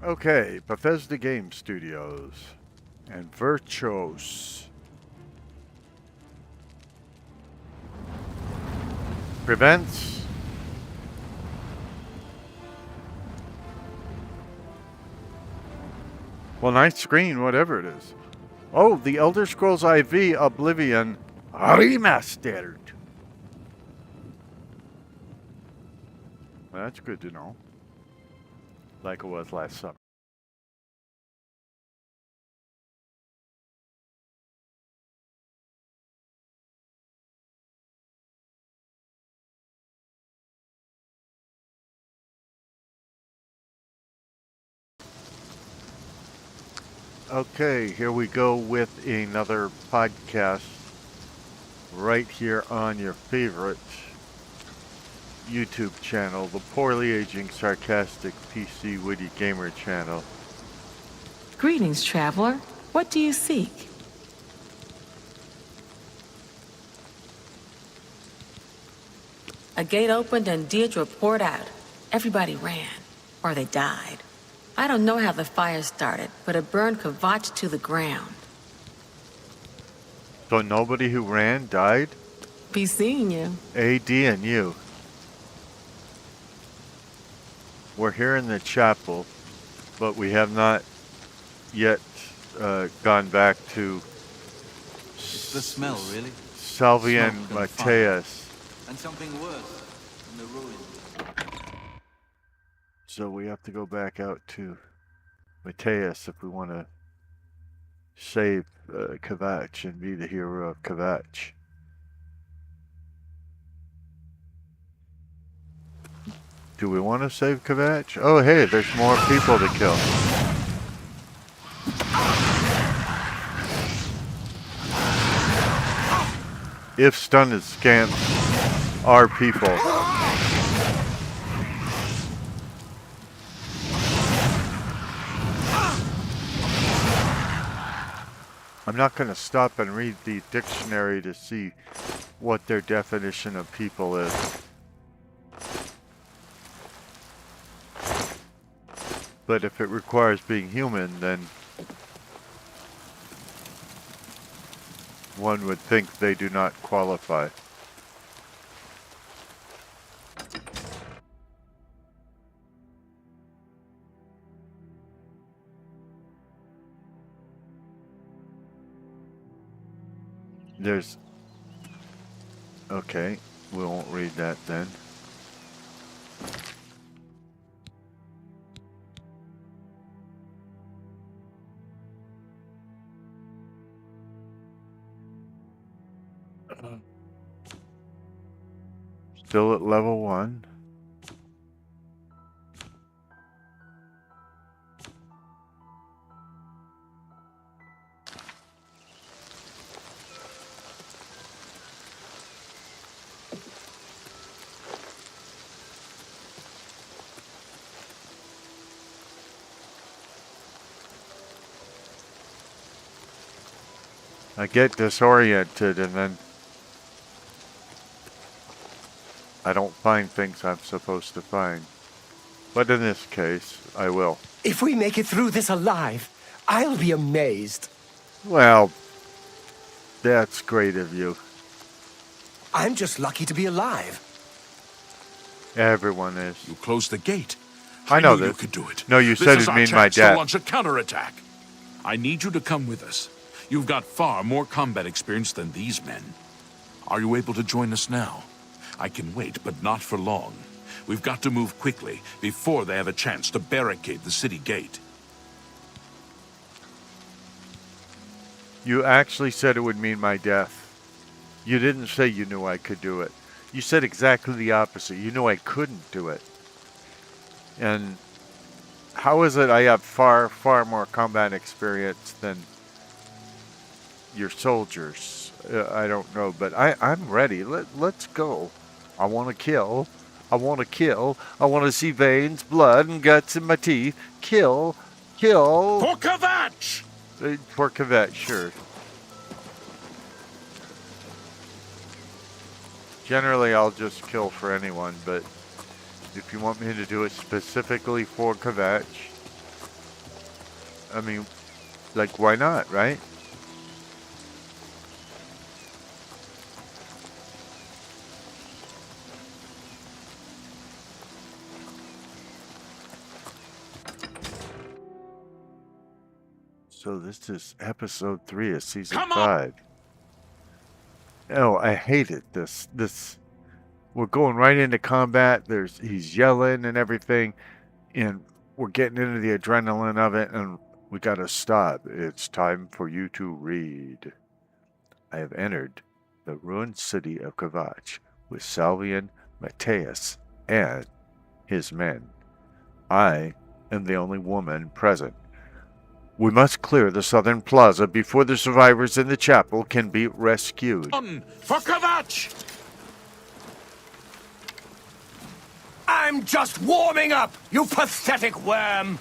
Okay, Bethesda Game Studios and Virtuos. Prevents. Well, nice screen, whatever it is. Oh, the Elder Scrolls IV Oblivion Remastered. Well, that's good to know. Like it was last summer. Okay, here we go with another podcast right here on your favorite YouTube channel, the poorly aging Sarcastic PC Witty Gamer channel. Greetings, traveler. What do you seek? A gate opened and Deirdre poured out. Everybody ran, or they died. I don't know how the fire started, but it burned Kvatch to the ground. So nobody who ran died? Be seeing you. AD and you. We're here in the chapel, but we have not yet gone back to It's the smell, really. Salvian Smoke and Mateus. And something worse in the ruins. So we have to go back out to Mateus if we want to save Kvatch and be the hero of Kvatch. Do we want to save Kvatch? Oh, hey, there's more people to kill. If stun is scant, are people. I'm not going to stop and read the dictionary to see what their definition of people is. But if it requires being human, then one would think they do not qualify. There's... Okay, we won't read that then. Still at level 1. I get disoriented and then I don't find things I'm supposed to find. But in this case, I will. If we make it through this alive, I'll be amazed. Well, that's great of you. I'm just lucky to be alive. Everyone is. You closed the gate. I know knew you this. could do it. No, you This said is it'd our mean my chance to death. launch a counterattack. I need you to come with us. You've got far more combat experience than these men. Are you able to join us now? I can wait, but not for long. We've got to move quickly before they have a chance to barricade the city gate. You actually said it would mean my death. You didn't say you knew I could do it. You said exactly the opposite. You knew I couldn't do it. And how is it I have far, far more combat experience than your soldiers? I don't know, but I'm ready. Let's go. I want to kill. I want to kill. I want to see veins, blood, and guts in my teeth. Kill. Kill. For Kvatch! For Kvatch, sure. Generally, I'll just kill for anyone, but if you want me to do it specifically for Kvatch, I mean, like, why not, right? So this is episode 3 of season Come on! 5. Oh, I hate it. We're going right into combat. He's yelling and everything, and we're getting into the adrenaline of it, and we gotta stop. It's time for you to read. I have entered the ruined city of Kvatch with Salvian, Matthias, and his men. I am the only woman present. We must clear the southern plaza before the survivors in the chapel can be rescued. For Kvatch! I'm just warming up, you pathetic worm!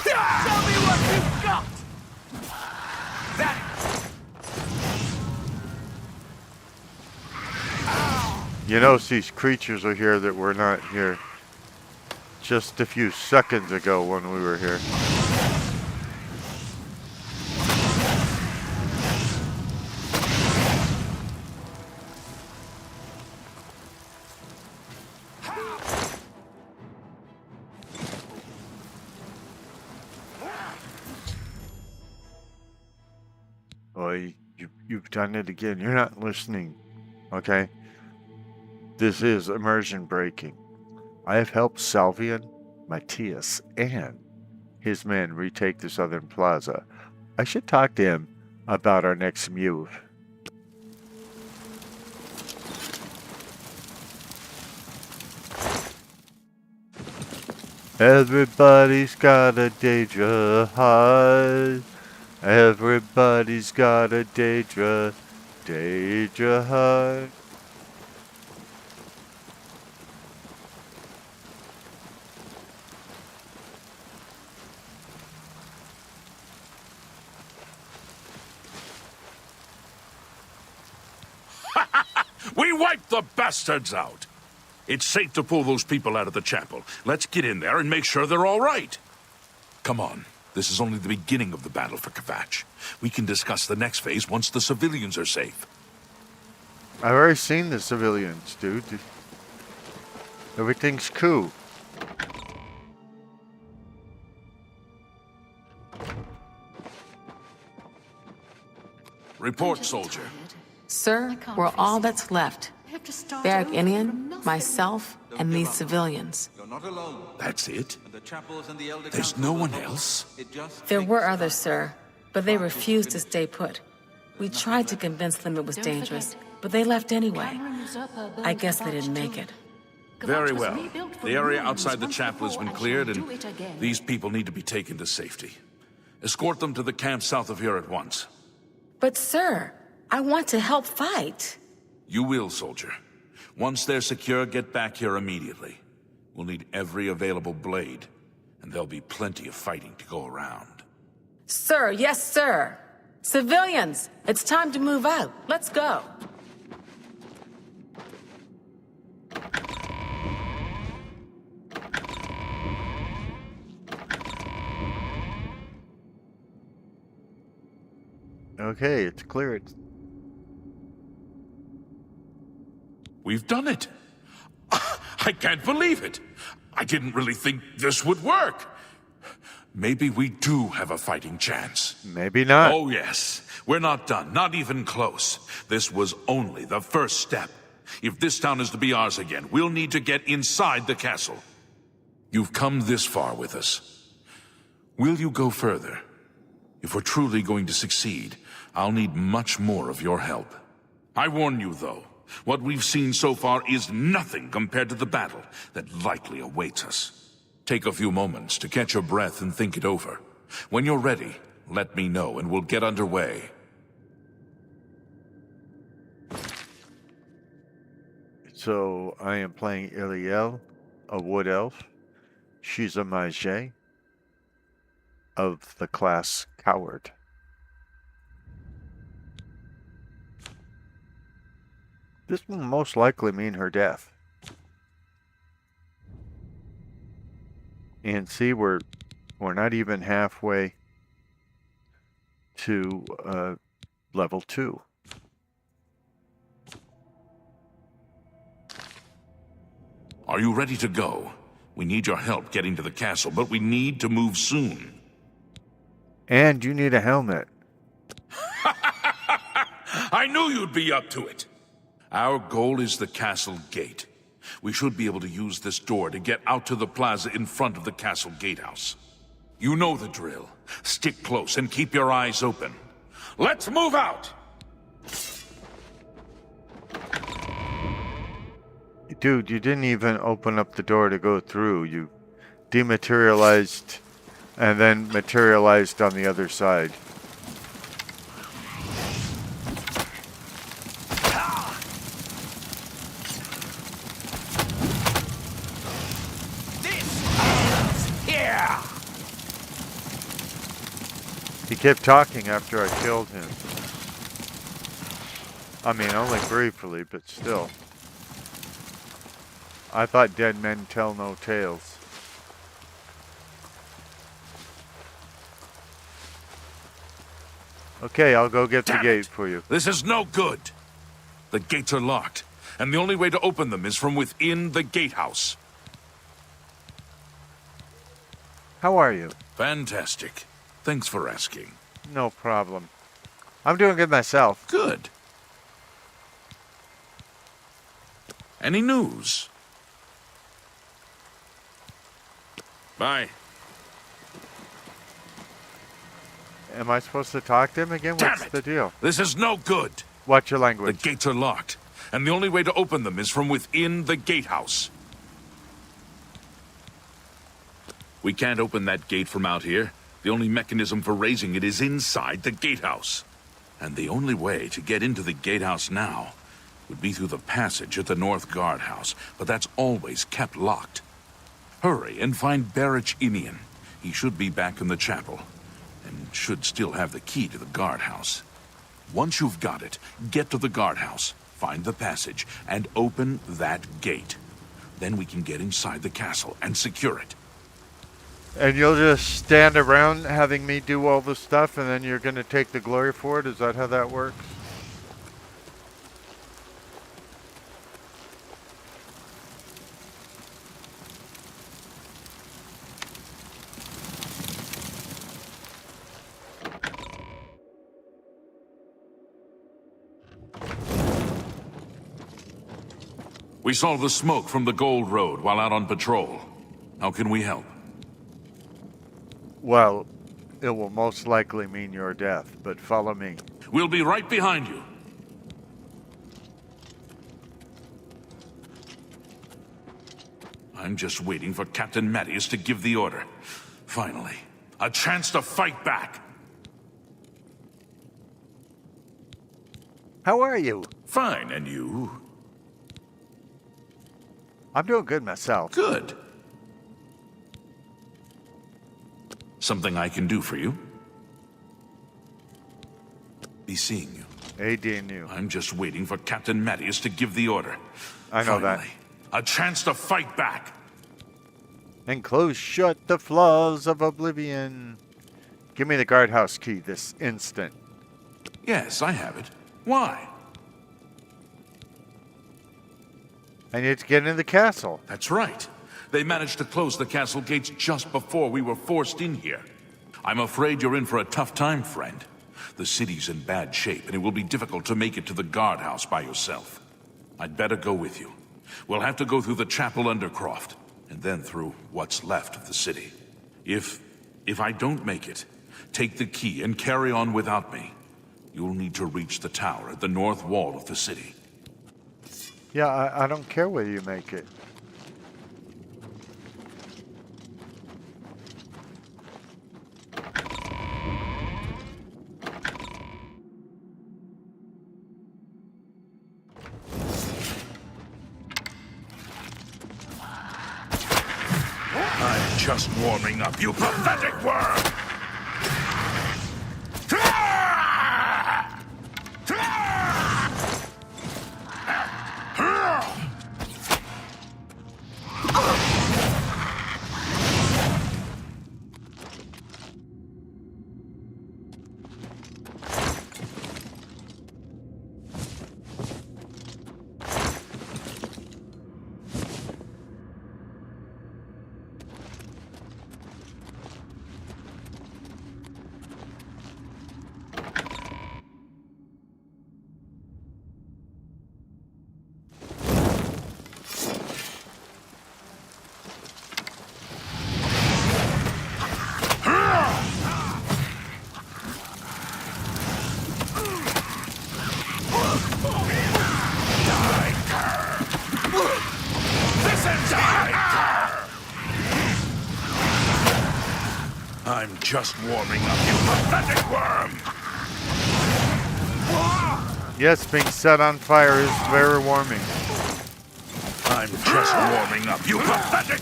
Show me what you've got! That... You know, these creatures are here that were not here just a few seconds ago when we were here. Oh, you've done it again. You're not listening, okay? This is immersion breaking. I have helped Salvian, Matthias, and his men retake the southern plaza. I should talk to him about our next move. Everybody's got a Daedra. Everybody's got a Daedra. Daedra. We wiped the bastards out! It's safe to pull those people out of the chapel. Let's get in there and make sure they're all right. Come on. This is only the beginning of the battle for Kvatch. We can discuss the next phase once the civilians are safe. I've already seen the civilians, dude. Everything's cool. Report, soldier. Sir, we're all that's left. Barrack Inian, myself, and these civilians. You're not alone. That's it? And the chapels and the elder There's council no one follow. else? It just There makes were sense. others, sir, but they refused to stay put. We tried to convince them it was dangerous, but they left anyway. I guess they didn't make it. Very well. The area outside the chapel has been cleared, and these people need to be taken to safety. Escort them to the camp south of here at once. But sir, I want to help fight. You will, soldier. Once they're secure, get back here immediately. We'll need every available blade, and there'll be plenty of fighting to go around. Sir, yes, sir. Civilians, it's time to move out. Let's go. Okay, it's cleared. We've done it! I can't believe it! I didn't really think this would work! Maybe we do have a fighting chance. Maybe not. Oh yes, we're not done, not even close. This was only the first step. If this town is to be ours again, we'll need to get inside the castle. You've come this far with us. Will you go further? If we're truly going to succeed, I'll need much more of your help. I warn you, though, what we've seen so far is nothing compared to the battle that likely awaits us. Take a few moments to catch your breath and think it over. When you're ready, let me know and we'll get underway. So I am playing Illiel, a wood elf. She's a mage of the class Coward. This will most likely mean her death. And see, we're not even halfway to level 2. Are you ready to go? We need your help getting to the castle, but we need to move soon. And you need a helmet. I knew you'd be up to it. Our goal is the castle gate. We should be able to use this door to get out to the plaza in front of the castle gatehouse. You know the drill. Stick close and keep your eyes open. Let's move out! Dude, you didn't even open up the door to go through. You dematerialized and then materialized on the other side. He kept talking after I killed him. I mean, only briefly, but still. I thought dead men tell no tales. Okay, I'll go get the gate for you. This is no good. The gates are locked, and the only way to open them is from within the gatehouse. How are you? Fantastic. Thanks for asking. No problem. I'm doing good myself. Good. Any news? Bye. Am I supposed to talk to him again? What's the deal? This is no good. Watch your The language. gates are locked, and the only way to open them is from within the gatehouse. We can't open that gate from out here. The only mechanism for raising it is inside the gatehouse. And the only way to get into the gatehouse now would be through the passage at the North Guardhouse, but that's always kept locked. Hurry and find Barich Inian. He should be back in the chapel, and should still have the key to the guardhouse. Once you've got it, get to the guardhouse, find the passage, and open that gate. Then we can get inside the castle and secure it. And you'll just stand around having me do all the stuff and then you're going to take the glory for it? Is that how that works? We saw the smoke from the Gold Road while out on patrol. How can we help? Well, it will most likely mean your death, but follow me. We'll be right behind you. I'm just waiting for Captain Mattias to give the order. Finally, a chance to fight back. How are you? Fine, and you? I'm doing good myself. Good. Something I can do for you? Be seeing you. AD and you. I'm just waiting for Captain Mattias to give the order. I know that. Finally, a chance to fight back. And close shut the flaws of Oblivion. Give me the guardhouse key this instant. Yes, I have it. Why? I need to get into the castle. That's right. They managed to close the castle gates just before we were forced in here. I'm afraid you're in for a tough time, friend. The city's in bad shape, and it will be difficult to make it to the guardhouse by yourself. I'd better go with you. We'll have to go through the chapel undercroft, and then through what's left of the city. If I don't make it, take the key and carry on without me. You'll need to reach the tower at the north wall of the city. Yeah, I don't care whether you make it. I'm just warming up, you pathetic worm! I'm just warming up, you pathetic worm! Yes, being set on fire is very warming. I'm just warming up, you pathetic...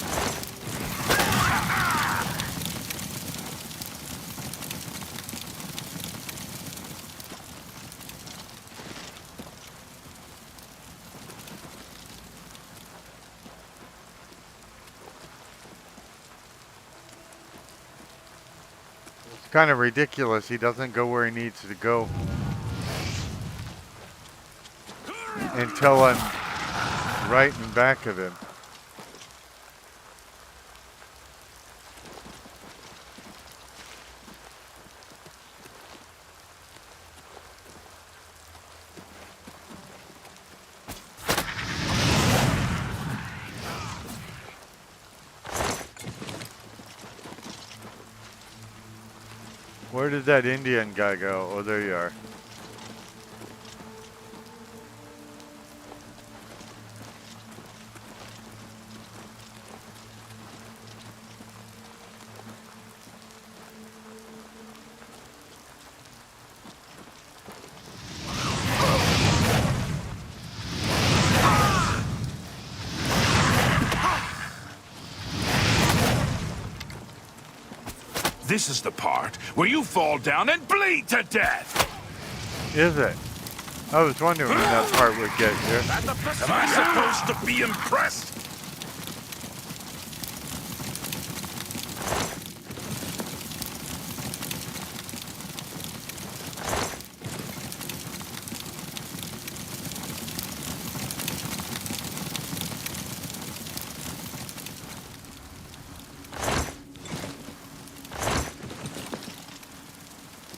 It's kind of ridiculous. He doesn't go where he needs to go until I'm right in back of him. Where did that Indian guy go? Oh, there you are. This is the part where you fall down and bleed to death! Is it? I was wondering when that part would get here. Am I supposed to be impressed?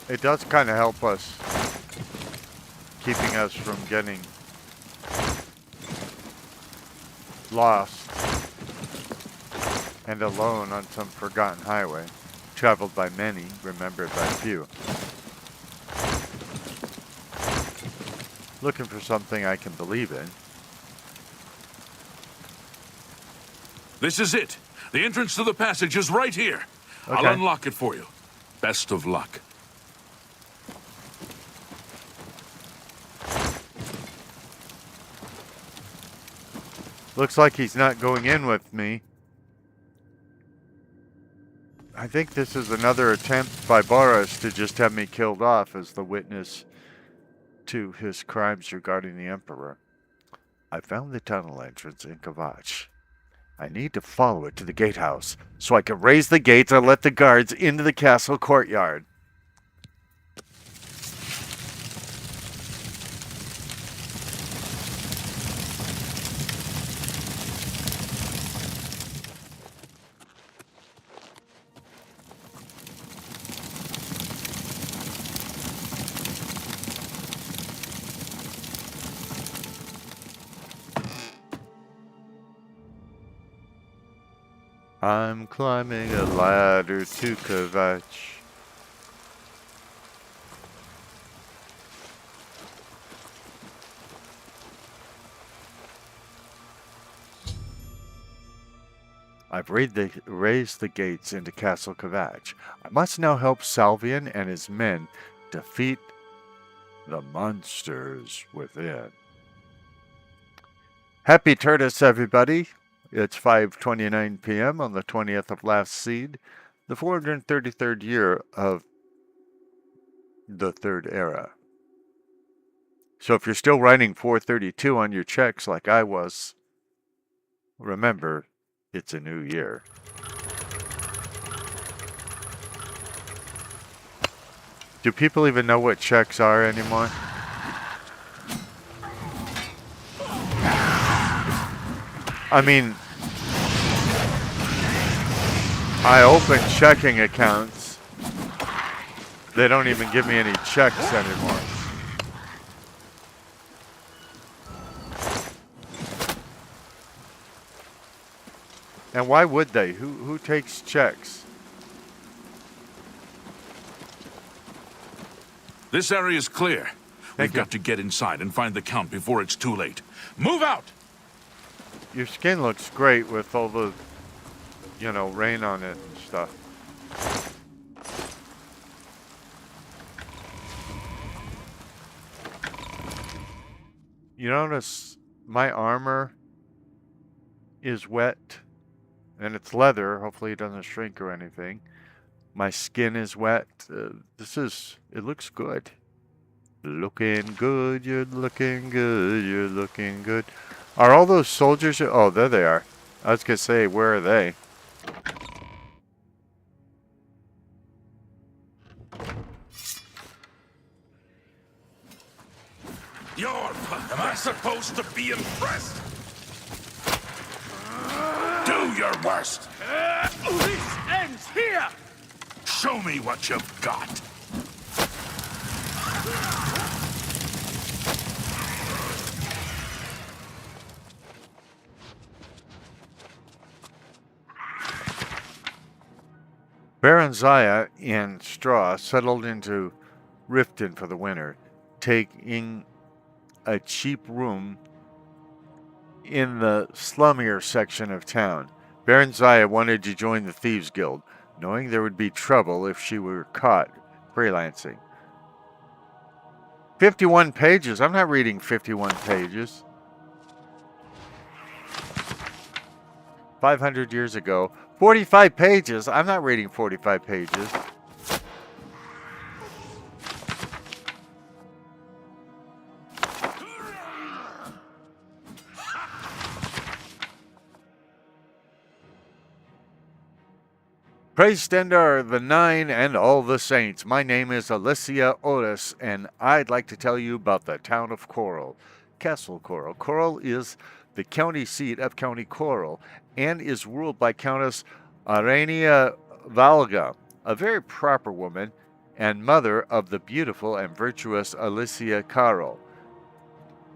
It does kind of help us, keeping us from getting lost and alone on some forgotten highway, traveled by many, remembered by few. Looking for something I can believe in. This is it. The entrance to the passage is right here. Okay. I'll unlock it for you. Best of luck. Looks like he's not going in with me. I think this is another attempt by Boris to just have me killed off as the witness to his crimes regarding the Emperor. I found the tunnel entrance in Kvatch. I need to follow it to the gatehouse so I can raise the gates and let the guards into the castle courtyard. I'm climbing a ladder to Kvatch. I've raised the gates into Castle Kvatch. I must now help Salvian and his men defeat the monsters within. Happy Turtis, everybody. It's 5:29 p.m. on the 20th of last seed, the 433rd year of the Third Era. So if you're still writing 432 on your checks like I was, remember, it's a new year. Do people even know what checks are anymore? I mean, I open checking accounts. They don't even give me any checks anymore. And why would they? Who takes checks? This area is clear. We've Thank you. got to get inside and find the Count before it's too late. Move out! Your skin looks great with all the, rain on it and stuff. You notice my armor is wet, and it's leather. Hopefully it doesn't shrink or anything. My skin is wet. It looks good. Looking good, you're looking good, you're looking good. Are all those soldiers? Oh, there they are. I was going to say, where are they? Am I supposed to be impressed? Do your worst. This ends here! Show me what you've got. Baron Zaya and Straw settled into Riften for the winter, taking a cheap room in the slummier section of town. Baron Zaya wanted to join the Thieves Guild, knowing there would be trouble if she were caught freelancing. 51 pages? I'm not reading 51 pages. 500 years ago. 45 pages? I'm not reading 45 pages. Praise Stendar the Nine and all the saints. My name is Alicia Otis, and I'd like to tell you about the town of Coral. Castle Coral. Coral is the county seat of County Coral and is ruled by Countess Arania Valga, a very proper woman and mother of the beautiful and virtuous Alicia Carol,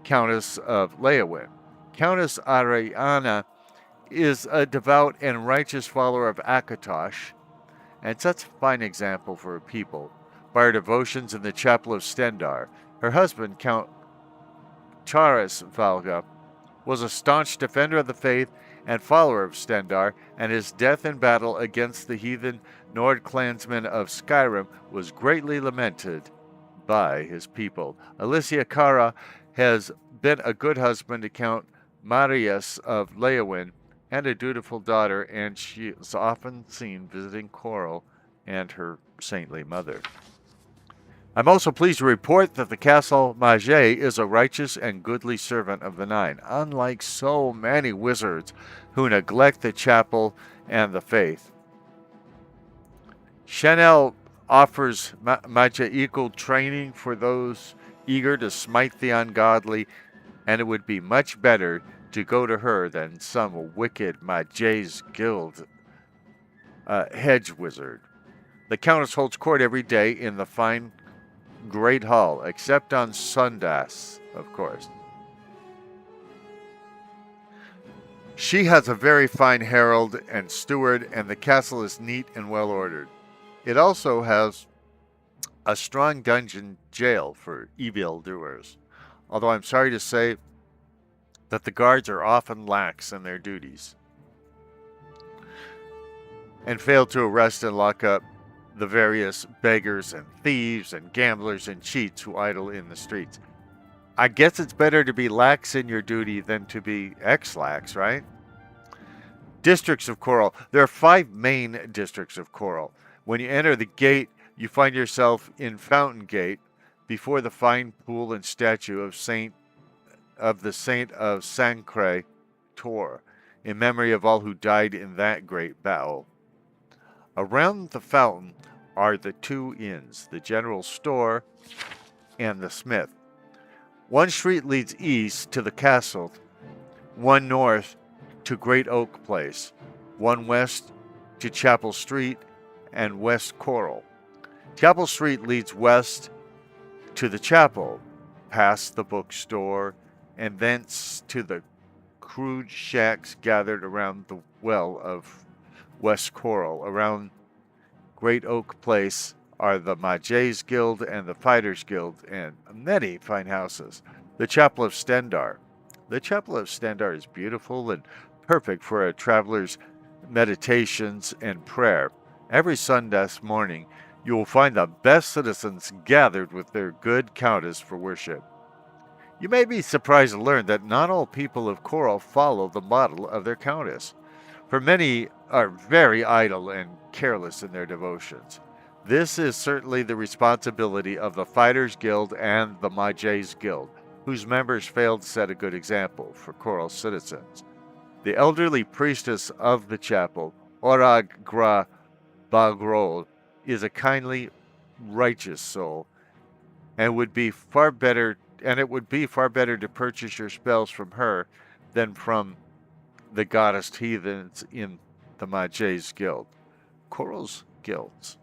Countess of Leowin. Countess Ariana is a devout and righteous follower of Akatosh, and sets a fine example for her people by her devotions in the chapel of Stendar. Her husband, Count Charis Valga, was a staunch defender of the faith and follower of Stendar, and his death in battle against the heathen Nord clansmen of Skyrim was greatly lamented by his people. Alicia Cara has been a good husband to Count Marius of Leowin and a dutiful daughter, and she is often seen visiting Coral and her saintly mother. I'm also pleased to report that the Castle Mage is a righteous and goodly servant of the Nine, unlike so many wizards who neglect the chapel and the faith. Chanel offers magical training for those eager to smite the ungodly, and it would be much better to go to her than some wicked Mage's Guild hedge wizard. The Countess holds court every day in the fine Great Hall, except on Sundas, of course. She has a very fine herald and steward, and the castle is neat and well ordered. It also has a strong dungeon jail for evildoers, although I'm sorry to say that the guards are often lax in their duties and fail to arrest and lock up the various beggars and thieves and gamblers and cheats who idle in the streets. I guess it's better to be lax in your duty than to be ex-lax, right? Districts of Coral. There are 5 main districts of Coral. When you enter the gate, you find yourself in Fountain Gate before the fine pool and statue of the Saint of Sancre Tor, in memory of all who died in that great battle. Around the fountain are the 2 inns, the general store and the smith. One street leads east to the castle, one north to Great Oak Place, one west to Chapel Street and West Coral. Chapel Street leads west to the chapel, past the bookstore, and thence to the crude shacks gathered around the well of West Coral. Around Great Oak Place are the Mage's Guild and the Fighters Guild, and many fine houses. The Chapel of Stendar. The Chapel of Stendar is beautiful and perfect for a traveler's meditations and prayer. Every Sunday morning, you will find the best citizens gathered with their good countess for worship. You may be surprised to learn that not all people of Coral follow the model of their countess, for many are very idle and careless in their devotions. This is certainly the responsibility of the Fighters Guild and the Mages Guild, whose members failed to set a good example for Coral citizens. The elderly priestess of the chapel, Orag Gra Bagrol, is a kindly, righteous soul, and it would be far better to purchase your spells from her than from the goddess heathens in the Mages Guild. Coral's guilds.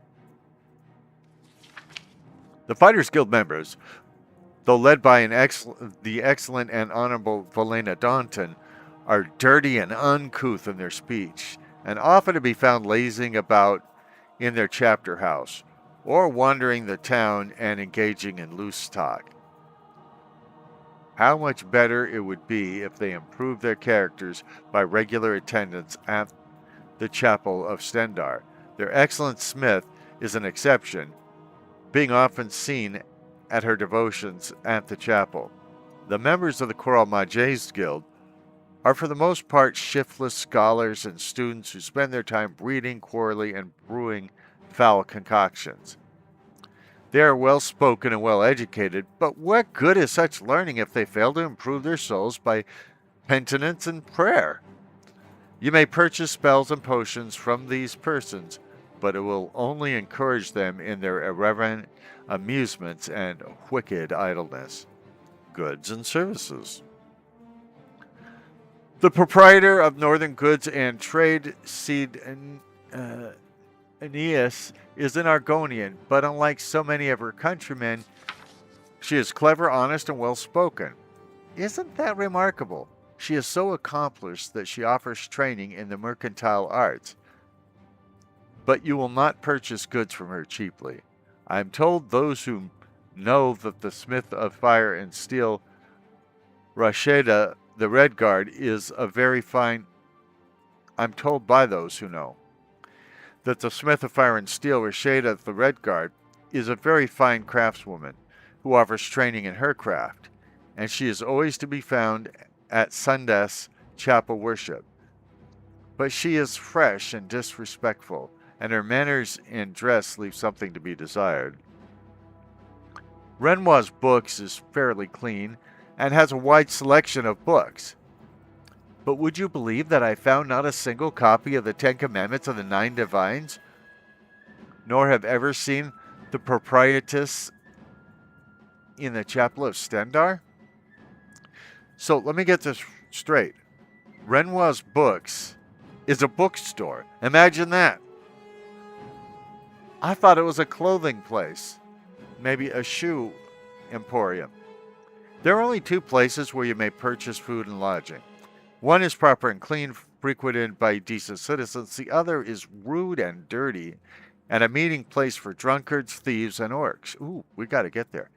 The Fighters Guild members, though led by the excellent and honorable Valena Daunton, are dirty and uncouth in their speech, and often to be found lazing about in their chapter house, or wandering the town and engaging in loose talk. How much better it would be if they improved their characters by regular attendance at the chapel of Stendar. Their excellent smith is an exception, being often seen at her devotions at the chapel. The members of the Coral Mages Guild are for the most part shiftless scholars and students who spend their time reading, quarreling, and brewing foul concoctions. They are well spoken and well educated, but what good is such learning if they fail to improve their souls by penitence and prayer? You may purchase spells and potions from these persons, but it will only encourage them in their irreverent amusements and wicked idleness. Goods and services. The proprietor of Northern Goods and Trade, Cid Aeneas, is an Argonian, but unlike so many of her countrymen, she is clever, honest, and well-spoken. Isn't that remarkable? She is so accomplished that she offers training in the mercantile arts, but you will not purchase goods from her cheaply. I am told those who know that the smith of fire and steel, Rasheda the Red Guard, is a very fine... I'm told by those who know that the smith of fire and steel, Rasheda the Red Guard, is a very fine craftswoman who offers training in her craft, and she is always to be found at Sundas chapel worship. But she is fresh and disrespectful, and her manners and dress leave something to be desired. Renoir's books is fairly clean and has a wide selection of books. But would you believe that I found not a single copy of the Ten Commandments of the Nine Divines, nor have ever seen the proprietress in the chapel of Stendar? So let me get this straight. Renoir's books is a bookstore. Imagine that. I thought it was a clothing place, maybe a shoe emporium. There are only two places where you may purchase food and lodging. One is proper and clean, frequented by decent citizens. The other is rude and dirty, and a meeting place for drunkards, thieves, and orcs. Ooh, we got to get there.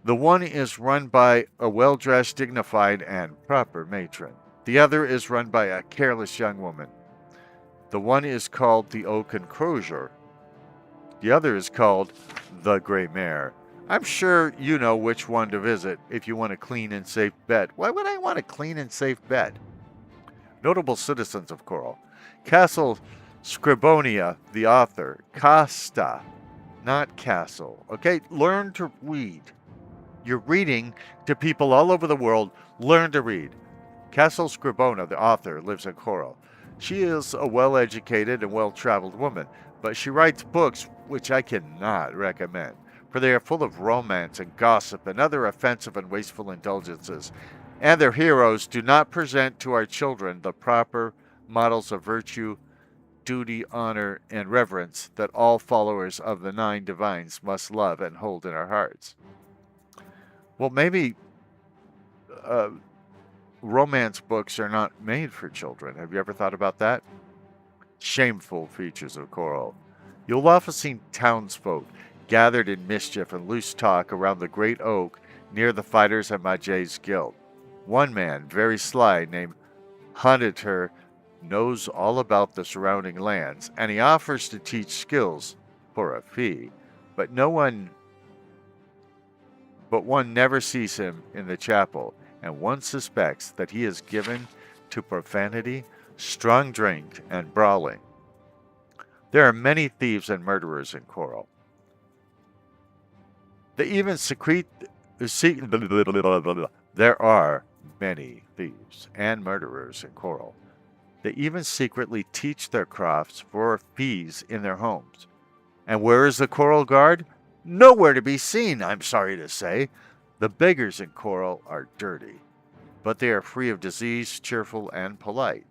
The one is run by a well-dressed, dignified, and proper matron. The other is run by a careless young woman. The one is called the Oaken Crozier. The other is called the Grey Mare. I'm sure you know which one to visit if you want a clean and safe bed. Why would I want a clean and safe bed? Notable citizens of Coral. Castle Scribonia, the author. Casta, not Castle. Okay, learn to read. You're reading to people all over the world. Learn to read. Castle Scribona, the author, lives in Coral. She is a well-educated and well-traveled woman, but she writes books which I cannot recommend, for they are full of romance and gossip and other offensive and wasteful indulgences, and their heroes do not present to our children the proper models of virtue, duty, honor, and reverence that all followers of the Nine Divines must love and hold in our hearts. Well, maybe romance books are not made for children. Have you ever thought about that? Shameful features of Coral. You'll often see townsfolk gathered in mischief and loose talk around the great oak near the Fighters and Mages Guild. One man, very sly, named Hunter, knows all about the surrounding lands, and he offers to teach skills for a fee. But but one never sees him in the chapel, and one suspects that he is given to profanity, strong drink, and brawling. There are many thieves and murderers in Coral. They even there are many thieves and murderers in Coral. They even secretly teach their crafts for fees in their homes. And where is the Coral Guard? Nowhere to be seen, I'm sorry to say. The beggars in Coral are dirty, but they are free of disease, cheerful, and polite.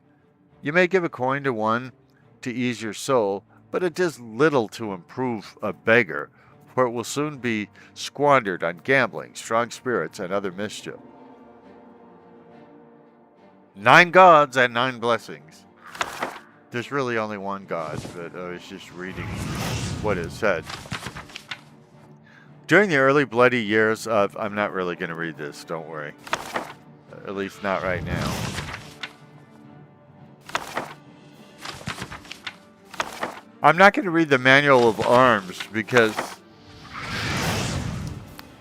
You may give a coin to one to ease your soul, but it does little to improve a beggar, for it will soon be squandered on gambling, strong spirits, and other mischief. 9 gods and 9 blessings. There's really only one God, but I was just reading what it said. During the early bloody years of... I'm not really going to read this, don't worry. At least not right now. I'm not going to read the manual of arms because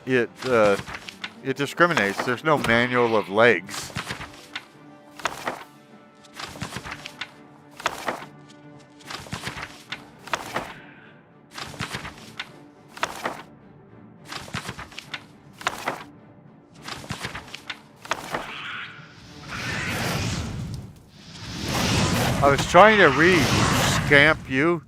it discriminates. There's no manual of legs. I was trying to read, scamp you.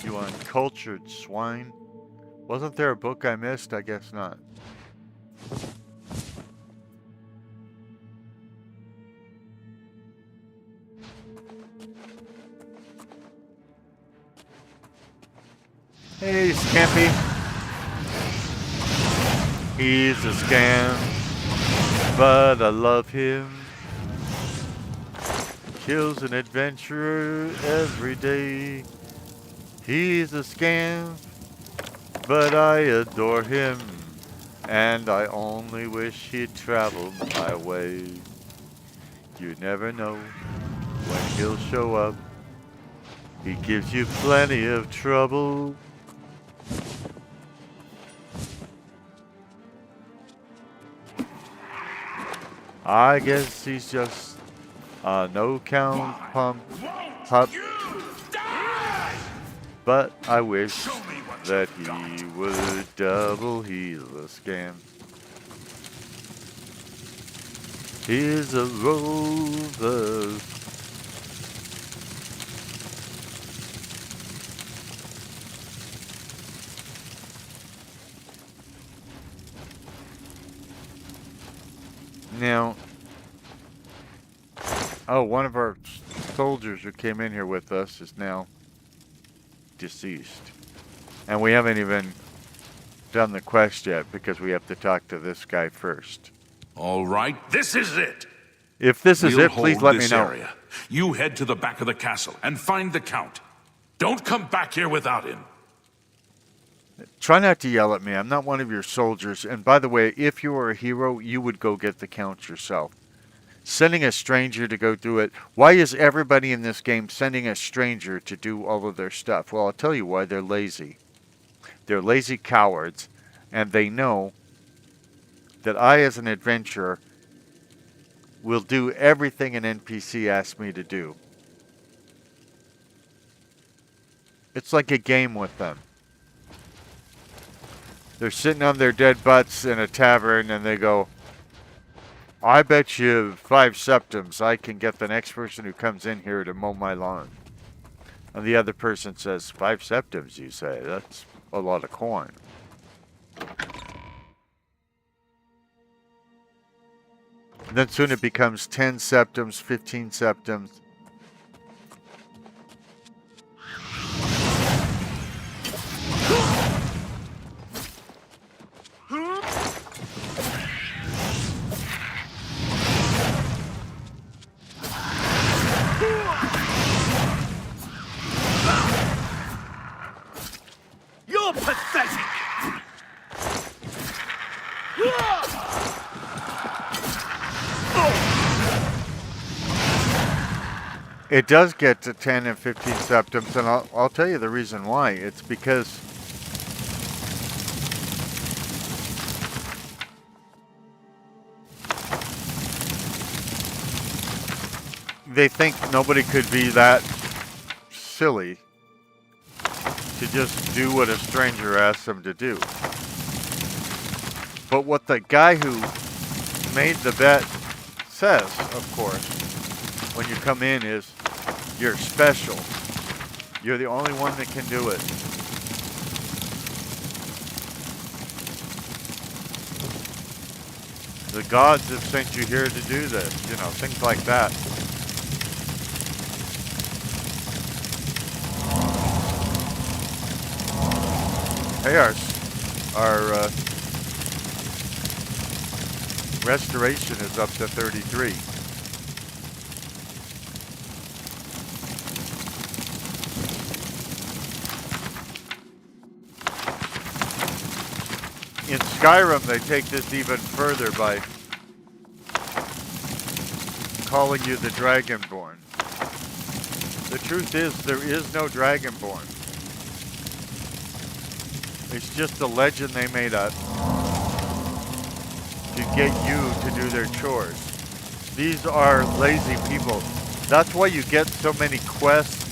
You uncultured swine. Wasn't there a book I missed? I guess not. Hey, Scampy. He's a scam, but I love him. Kills an adventurer every day. He's a scam, but I adore him. And I only wish he'd travel my way. You never know when he'll show up. He gives you plenty of trouble. I guess he's just a no-count pup. But I wish that he would double. He's a scam. He's a rover. Now, one of our soldiers who came in here with us is now deceased. And we haven't even done the quest yet because we have to talk to this guy first. All right, this is it. If this is it, please let me know. Area. You head to the back of the castle and find the Count. Don't come back here without him. Try not to yell at me. I'm not one of your soldiers. And by the way, if you were a hero, you would go get the Count yourself. Sending a stranger to go do it. Why is everybody in this game sending a stranger to do all of their stuff? Well, I'll tell you why. They're lazy. They're lazy cowards. And they know that I, as an adventurer, will do everything an NPC asks me to do. It's like a game with them. They're sitting on their dead butts in a tavern and they go, I bet you 5 septims I can get the next person who comes in here to mow my lawn. And the other person says, 5 septims, you say? That's a lot of coin. And then soon it becomes 10 septims, 15 septims. You're pathetic! It does get to 10 and 15 septums, and I'll tell you the reason why. It's because they think nobody could be that silly to just do what a stranger asks them to do. But what the guy who made the bet says, of course, when you come in is, you're special. You're the only one that can do it. The gods have sent you here to do this, you know, things like that. Hey, our restoration is up to 33. In Skyrim, they take this even further by calling you the Dragonborn. The truth is, there is no Dragonborn. It's just a legend they made up to get you to do their chores. These are lazy people. That's why you get so many quests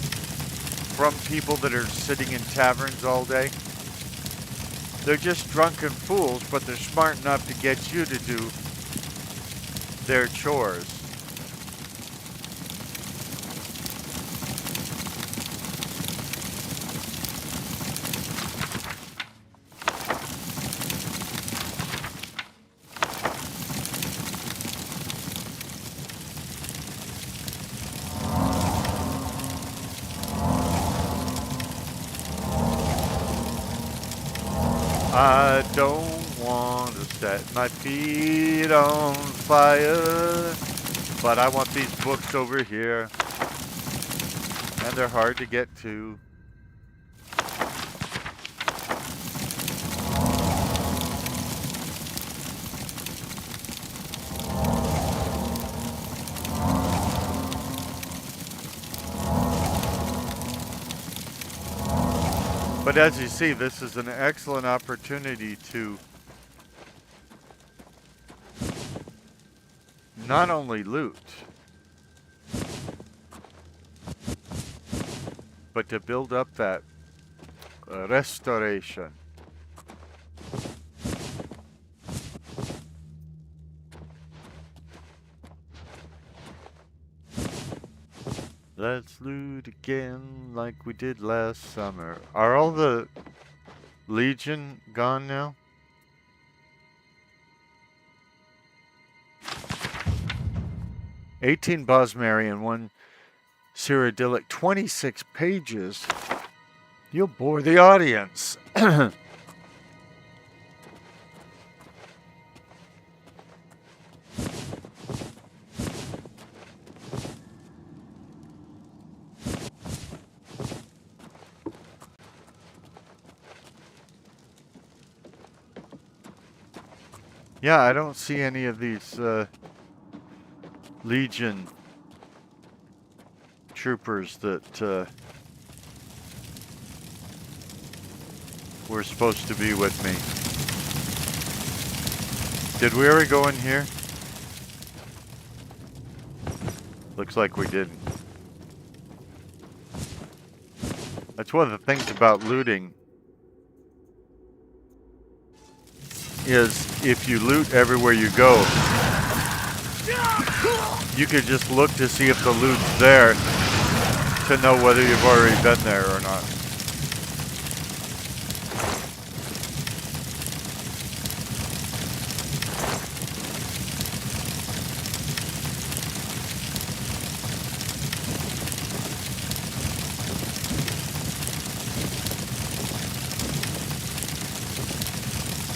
from people that are sitting in taverns all day. They're just drunken fools, but they're smart enough to get you to do their chores. I don't want to set my feet on fire, but I want these books over here, and they're hard to get to. But as you see, this is an excellent opportunity to not only loot, but to build up that restoration. Let's loot again like we did last summer. Are all the Legion gone now? $18 Bosmer and 1 Cyrodiil, 26 pages. You'll bore the audience. Yeah, I don't see any of these Legion troopers that were supposed to be with me. Did we ever go in here? Looks like we didn't. That's one of the things about looting, is if you loot everywhere you go, you could just look to see if the loot's there to know whether you've already been there or not.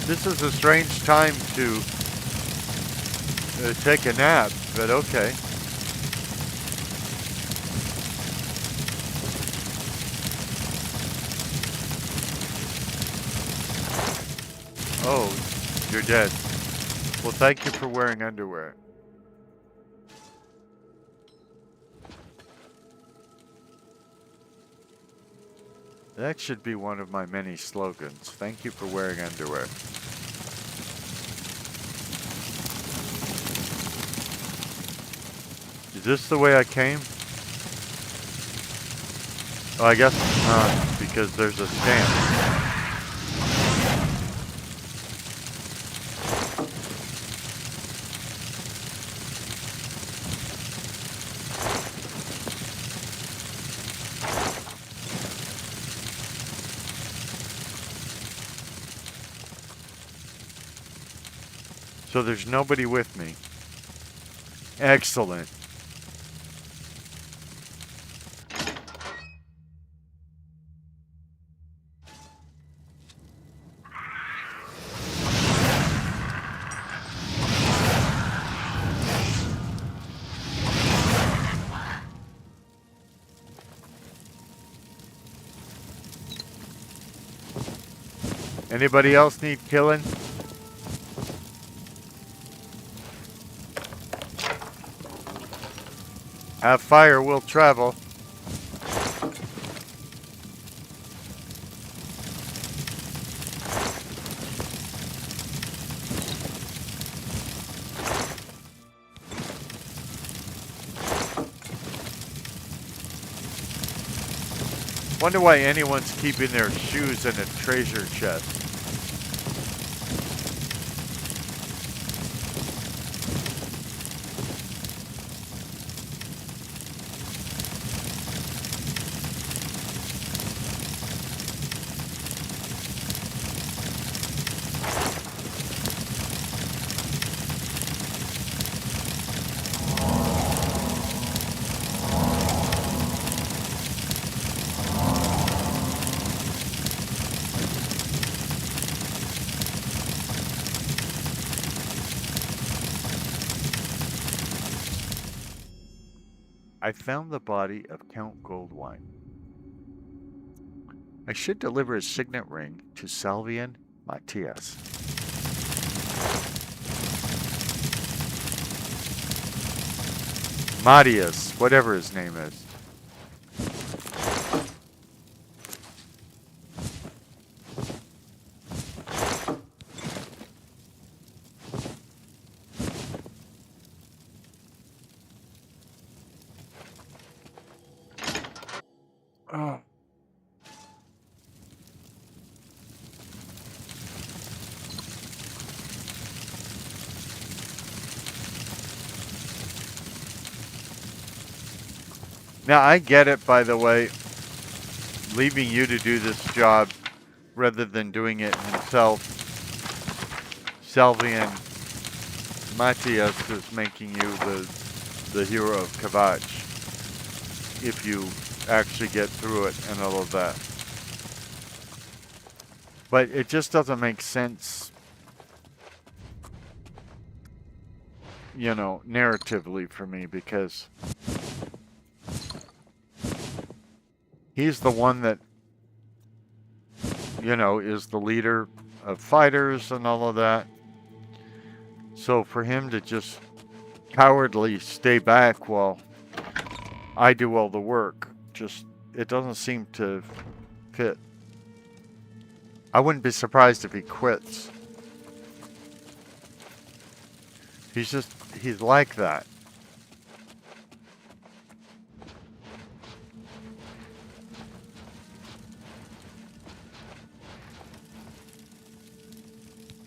This is a strange time to take a nap, but okay. Oh, you're dead. Well, thank you for wearing underwear. That should be one of my many slogans. Thank you for wearing underwear. Is this the way I came? Oh, I guess it's not, because there's a stamp. So there's nobody with me. Excellent. Anybody else need killing? Have fire, will travel. Wonder why anyone's keeping their shoes in a treasure chest. I found the body of Count Goldwine. I should deliver his signet ring to Salvian Matthias. Matthias, whatever his name is. Oh. Now, I get it, by the way, leaving you to do this job rather than doing it himself. Salvian Matthias is making you the hero of Kvatch if you actually get through it and all of that. But it just doesn't make sense, you know, narratively for me, because he's the one that, you know, is the leader of fighters and all of that. So for him to just cowardly stay back while I do all the work, just, it doesn't seem to fit. I wouldn't be surprised if he quits. He's like that.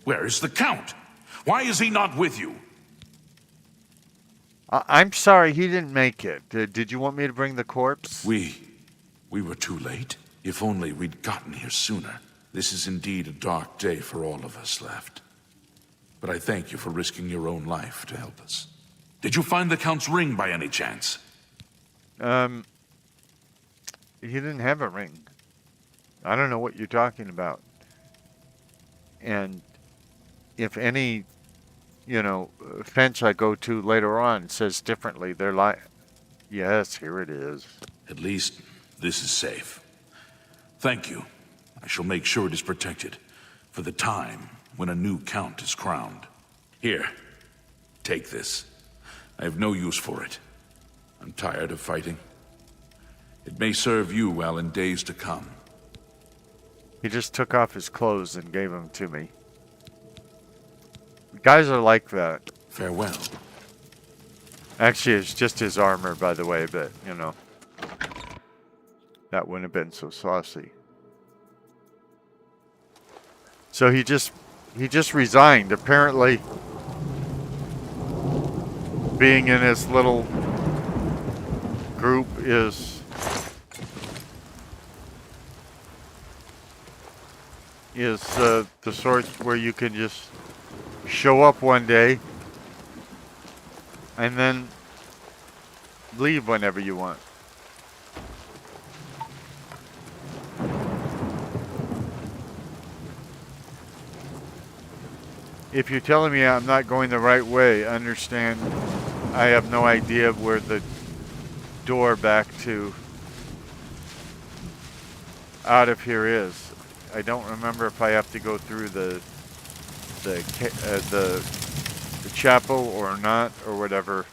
Where is the Count? Why is he not with you? I'm sorry, he didn't make it. Did you want me to bring the corpse? We were too late. If only we'd gotten here sooner. This is indeed a dark day for all of us left. But I thank you for risking your own life to help us. Did you find the Count's ring by any chance? He didn't have a ring. I don't know what you're talking about. And if any, you know, fence I go to later on says differently, they're like, yes, here it is. At least this is safe. Thank you. I shall make sure it is protected for the time when a new Count is crowned. Here, take this. I have no use for it. I'm tired of fighting. It may serve you well in days to come. He just took off his clothes and gave them to me. Guys are like that. Farewell. Actually, it's just his armor, by the way, but, you know. That wouldn't have been so saucy. So he just resigned. Apparently, being in his little group is the sort where you can just show up one day and then leave whenever you want. If you're telling me I'm not going the right way, understand I have no idea where the door back to out of here is. I don't remember if I have to go through the chapel or not or whatever.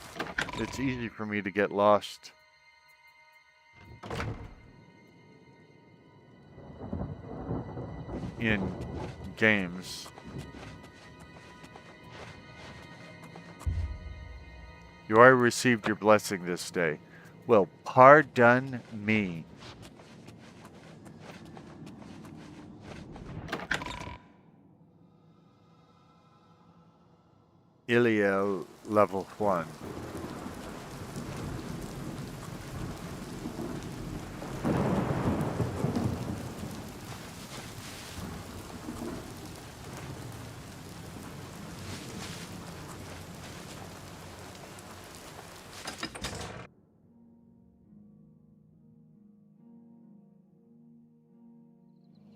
It's easy for me to get lost. In games. You already received your blessing this day. Well, pardon me. Illiel, level 1.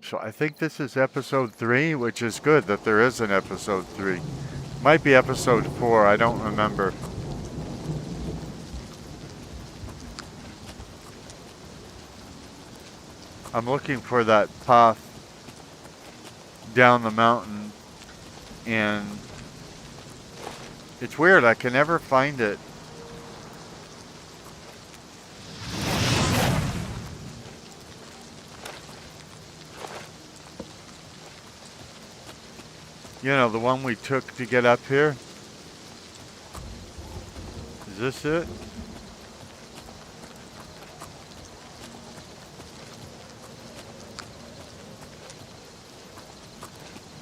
So I think this is episode 3, which is good that there is an episode 3. Might be episode 4, I don't remember. I'm looking for that path down the mountain, and it's weird, I can never find it. You know, the one we took to get up here? Is this it?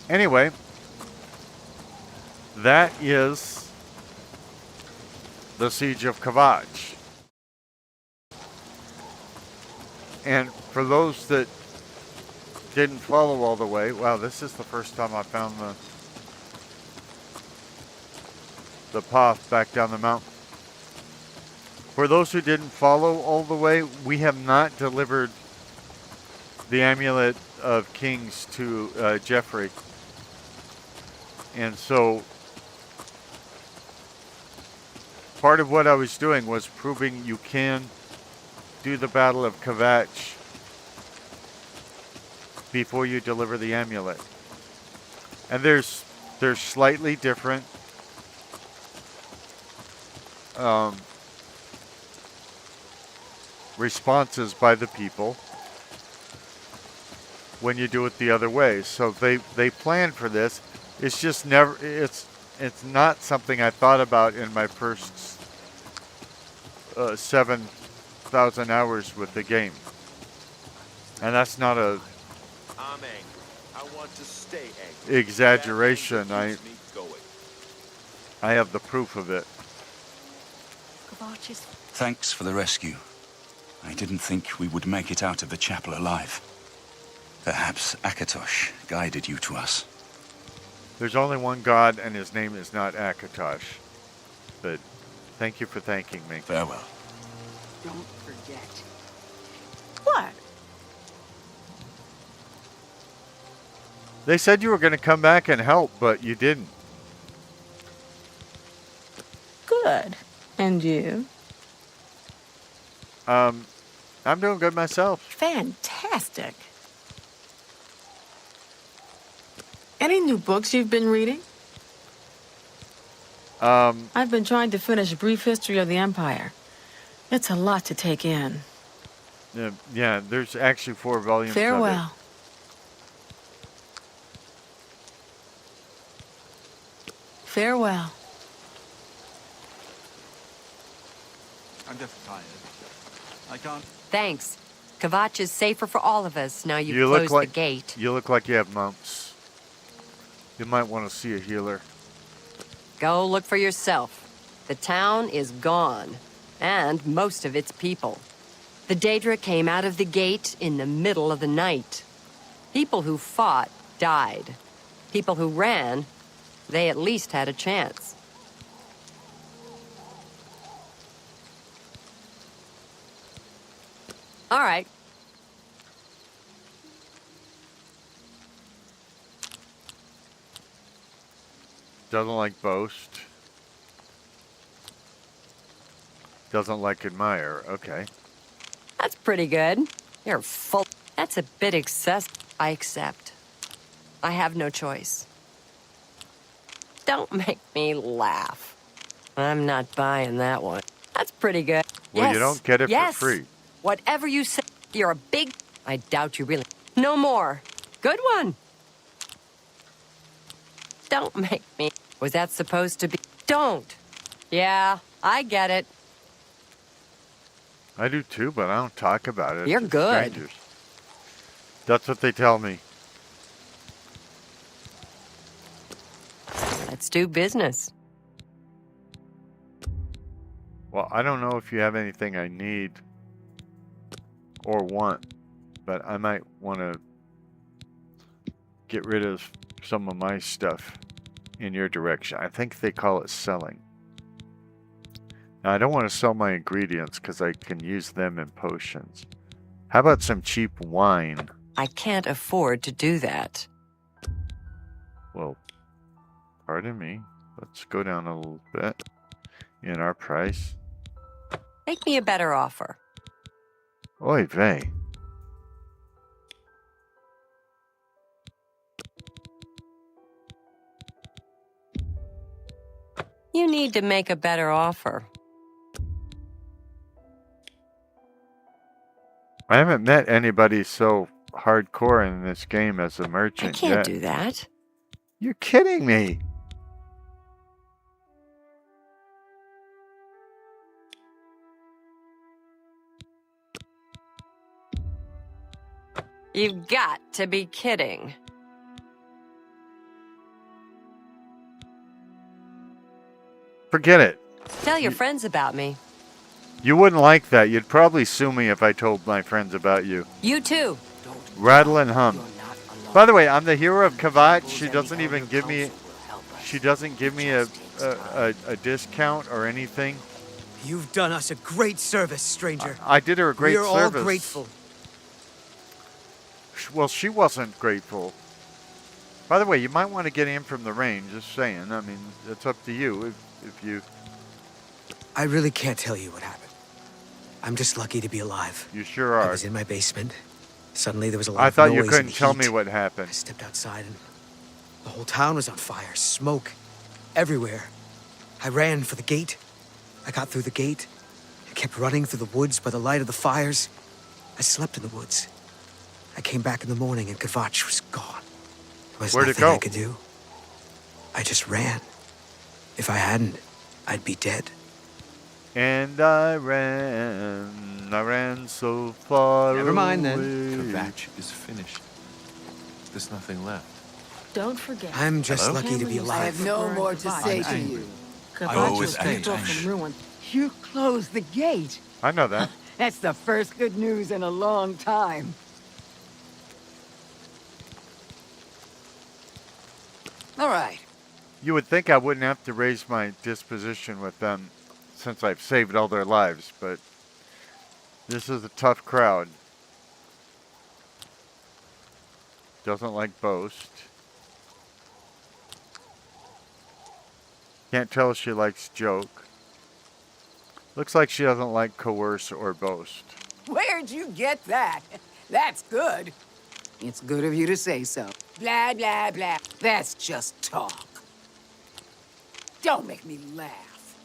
Anyway, that is the Siege of Kvatch. And for those that didn't follow all the way, wow, this is the first time I found the path back down the mountain. For those who didn't follow all the way, we have not delivered the Amulet of Kings to Jeffrey. And so part of what I was doing was proving you can do the Battle of Kvatch before you deliver the amulet. And there's slightly different responses by the people when you do it the other way. So they planned for this. It's just never, it's not something I thought about in my first 7,000 hours with the game. And that's not a I'm angry. I want to stay angry. exaggeration. That keeps me going. I have the proof of it. Thanks for the rescue. I didn't think we would make it out of the chapel alive. Perhaps Akatosh guided you to us. There's only one God, and his name is not Akatosh. But thank you for thanking me. Farewell. Don't forget. What? They said you were going to come back and help, but you didn't. Good. And you? I'm doing good myself. Fantastic. Any new books you've been reading? I've been trying to finish A Brief History of the Empire. It's a lot to take in. Yeah, there's actually 4 volumes of it. Farewell. Farewell. I'm just tired. I can't... Thanks. Kvatch is safer for all of us now you've You look closed like the gate. you look like you have mumps. You might want to see a healer. Go look for yourself. The town is gone, and most of its people. The Daedra came out of the gate in the middle of the night. People who fought died. People who ran, they at least had a chance. All right. Doesn't like boast. Doesn't like admire. Okay. That's pretty good. You're full. That's a bit excessive. I accept. I have no choice. Don't make me laugh. I'm not buying that one. That's pretty good. Well, yes. you don't get it yes. for free. Whatever you say, you're a big... I doubt you really... No more. Good one. Don't make me... Was that supposed to be... Don't. Yeah, I get it. I do too, but I don't talk about it. You're to good. strangers. That's what they tell me. Let's do business. Well, I don't know if you have anything I need or want, but I might want to get rid of some of my stuff in your direction. I think they call it selling. Now, I don't want to sell my ingredients because I can use them in potions. How about some cheap wine? I can't afford to do that. Well, pardon me. Let's go down a little bit in our price. Make me a better offer. Oy vey. You need to make a better offer. I haven't met anybody so hardcore in this game as a I merchant can't yet. do that. You're kidding me. You've got to be kidding. Forget it. Tell your friends about me. You wouldn't like that. You'd probably sue me if I told my friends about you. You too. Rattle and hum. By the way, I'm the hero of Kvatch. She doesn't even give me. She doesn't give me a discount or anything. You've done us a great service, stranger. I did her a great We are service. all grateful. Well, she wasn't grateful. By the way, you might want to get in from the rain. Just saying. I mean, it's up to you if you. I really can't tell you what happened. I'm just lucky to be alive. You sure are. I was in my basement. Suddenly there was a lot I of thought noise you and couldn't tell me heat. what happened. I stepped outside and the whole town was on fire. Smoke everywhere. I ran for the gate. I got through the gate. I kept running through the woods by the light of the fires. I slept in the woods. I came back in the morning and Kvatch was gone. There was Where'd it nothing go? I could do. I just ran. If I hadn't, I'd be dead. And I ran so far Never mind away. then. Kvatch is finished. There's nothing left. Don't forget. I'm just Hello? lucky to be Families I alive. have no burned more to Kvatch. say I'm to angry. you. Kvatch always was people angry. from ruin. You closed the gate. I know that. That's the first good news in a long time. All right. You would think I wouldn't have to raise my disposition with them since I've saved all their lives, but this is a tough crowd. Doesn't like boast. Can't tell if she likes joke. Looks like she doesn't like coerce or boast. Where'd you get that? That's good. It's good of you to say so. Blah, blah, blah. That's just talk. Don't make me laugh.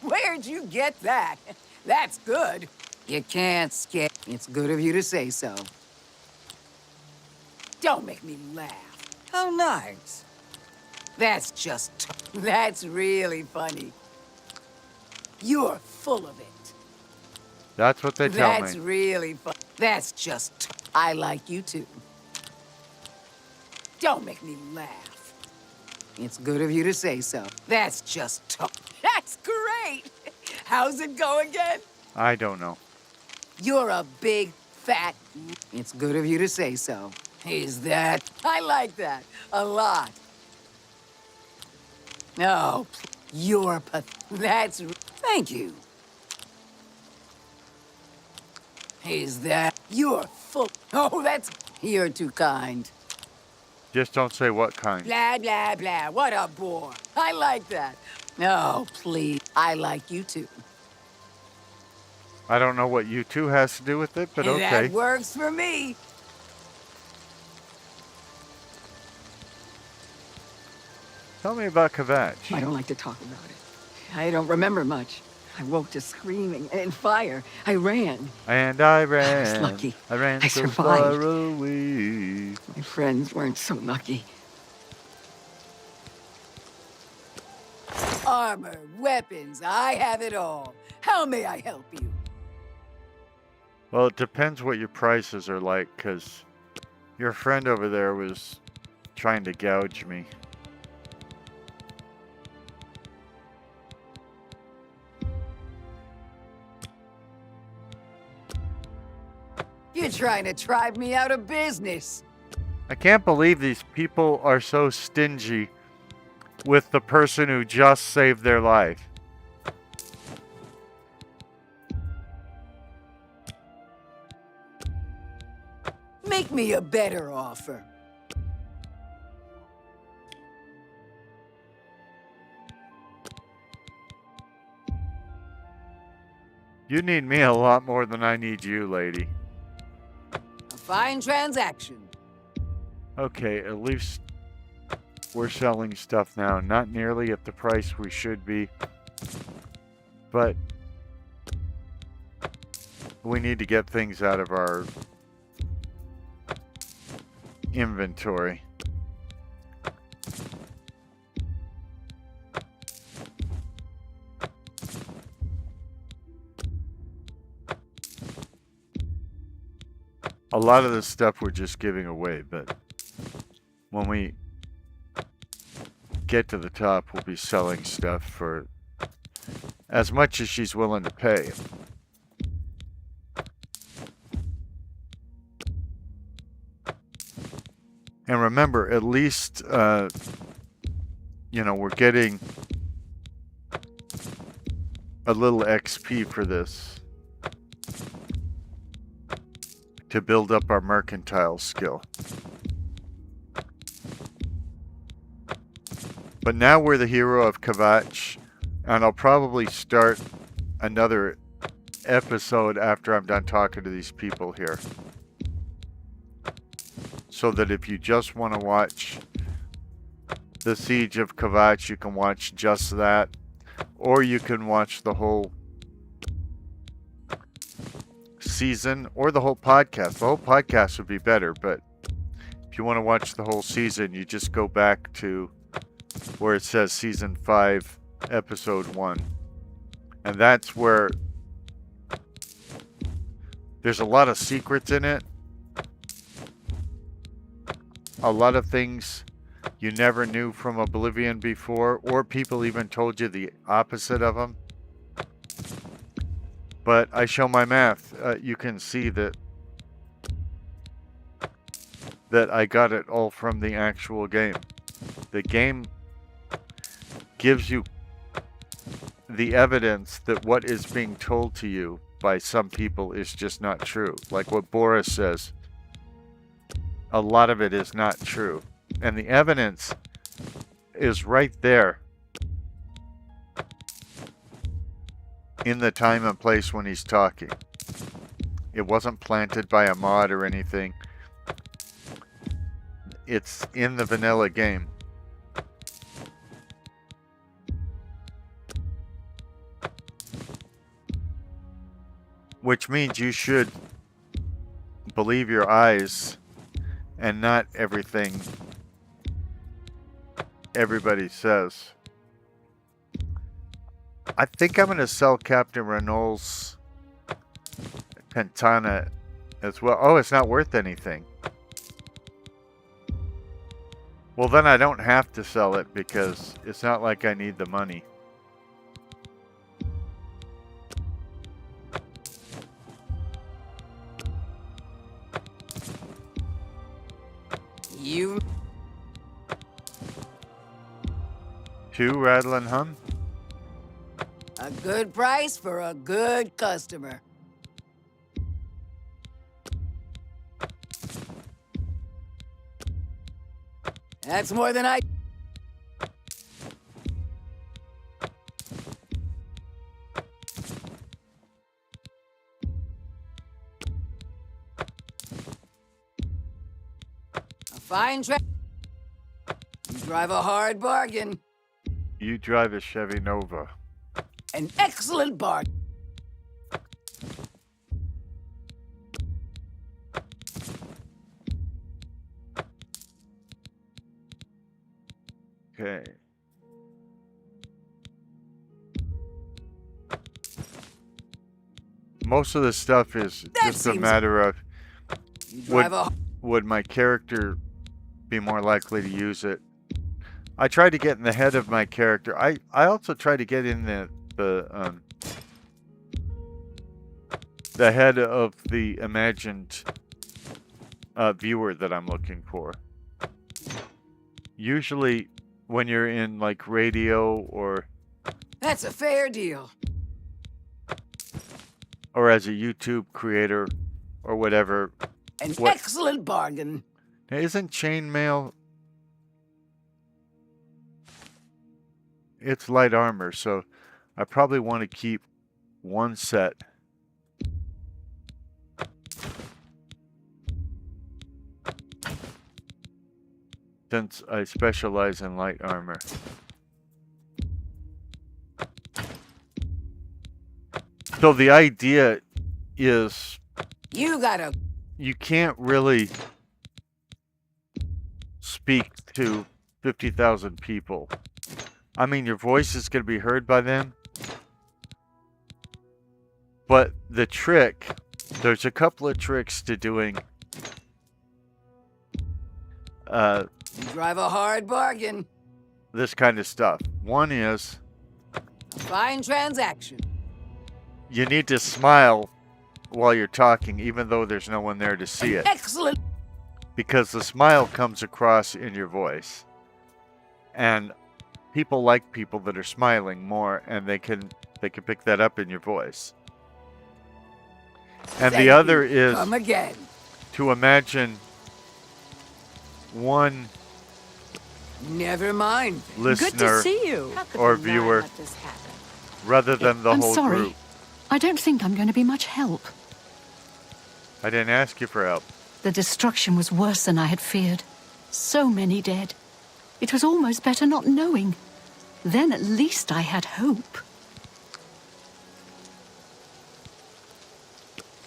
Where'd you get that? That's good. You can't skip. It's good of you to say so. Don't make me laugh. How nice. That's really funny. You're full of it. That's what they tell That's me. really fun. I like you too. Don't make me laugh. It's good of you to say so. That's great. How's it go again? I don't know. You're a big, fat... It's good of you to say so. Is that... I like that. A lot. No, you're That's... Thank you. Is that... You're full... Oh, that's... You're too kind. Just don't say what kind. Blah, blah, blah. What a bore. I like that. No, please. I like you too. I don't know what you two has to do with it, but okay. That works for me. Tell me about Kvatch. I don't like to talk about it. I don't remember much. I woke to screaming and fire. I ran. And I ran. I was lucky. I ran I so far survived. away. My friends weren't so lucky. Armor, weapons, I have it all. How may I help you? Well, it depends what your prices are like, because your friend over there was trying to gouge me. You're trying to drive me out of business. I can't believe these people are so stingy with the person who just saved their life. Make me a better offer. You need me a lot more than I need you, lady. A fine transaction. Okay, at least we're selling stuff now. Not nearly at the price we should be, but we need to get things out of our inventory. A lot of this stuff we're just giving away, but when we get to the top, we'll be selling stuff for as much as she's willing to pay. And remember, at least, you know, we're getting a little XP for this to build up our mercantile skill. But now we're the hero of Kvatch, and I'll probably start another episode after I'm done talking to these people here. So that if you just want to watch the Siege of Kvatch, you can watch just that. Or you can watch the whole season or the whole podcast. The whole podcast would be better, but if you want to watch the whole season, you just go back to where it says Season 5, Episode 1. And that's where there's a lot of secrets in it. A lot of things you never knew from Oblivion before, or people even told you the opposite of them. But I show my math. You can see that I got it all from the actual game. The game gives you the evidence that what is being told to you by some people is just not true. Like what Boris says. A lot of it is not true. And the evidence is right there in the time and place when he's talking. It wasn't planted by a mod or anything. It's in the vanilla game. Which means you should believe your eyes and not everything everybody says. I think I'm going to sell Captain Renault's Pentana as well. Oh, it's not worth anything. Well, then I don't have to sell it because it's not like I need the money. You... 2 rattle and hum? A good price for a good customer. That's more than I... A fine track. You drive a hard bargain. You drive a Chevy Nova. An excellent bargain. Okay. Most of the stuff is just a matter of would my character be more likely to use it. I try to get in the head of my character. I also try to get in the head of the imagined viewer that I'm looking for. Usually when you're in like radio or That's a fair deal. or as a YouTube creator or whatever. An excellent bargain. Now, isn't chainmail? It's light armor, so I probably want to keep one set. Since I specialize in light armor. So the idea is you can't really speak to 50,000 people. I mean, your voice is going to be heard by them. But the trick, there's a couple of tricks to doing You drive a hard bargain. this kind of stuff. One is A fine transaction. you need to smile while you're talking, even though there's no one there to see it. Excellent. Because the smile comes across in your voice. And people like people that are smiling more, and they can pick that up in your voice. And the other is Come again. to imagine one Never mind. listener Good to see you. or viewer rather than the I'm whole sorry. group. I don't think I'm going to be much help. I didn't ask you for help. The destruction was worse than I had feared. So many dead. It was almost better not knowing. Then at least I had hope.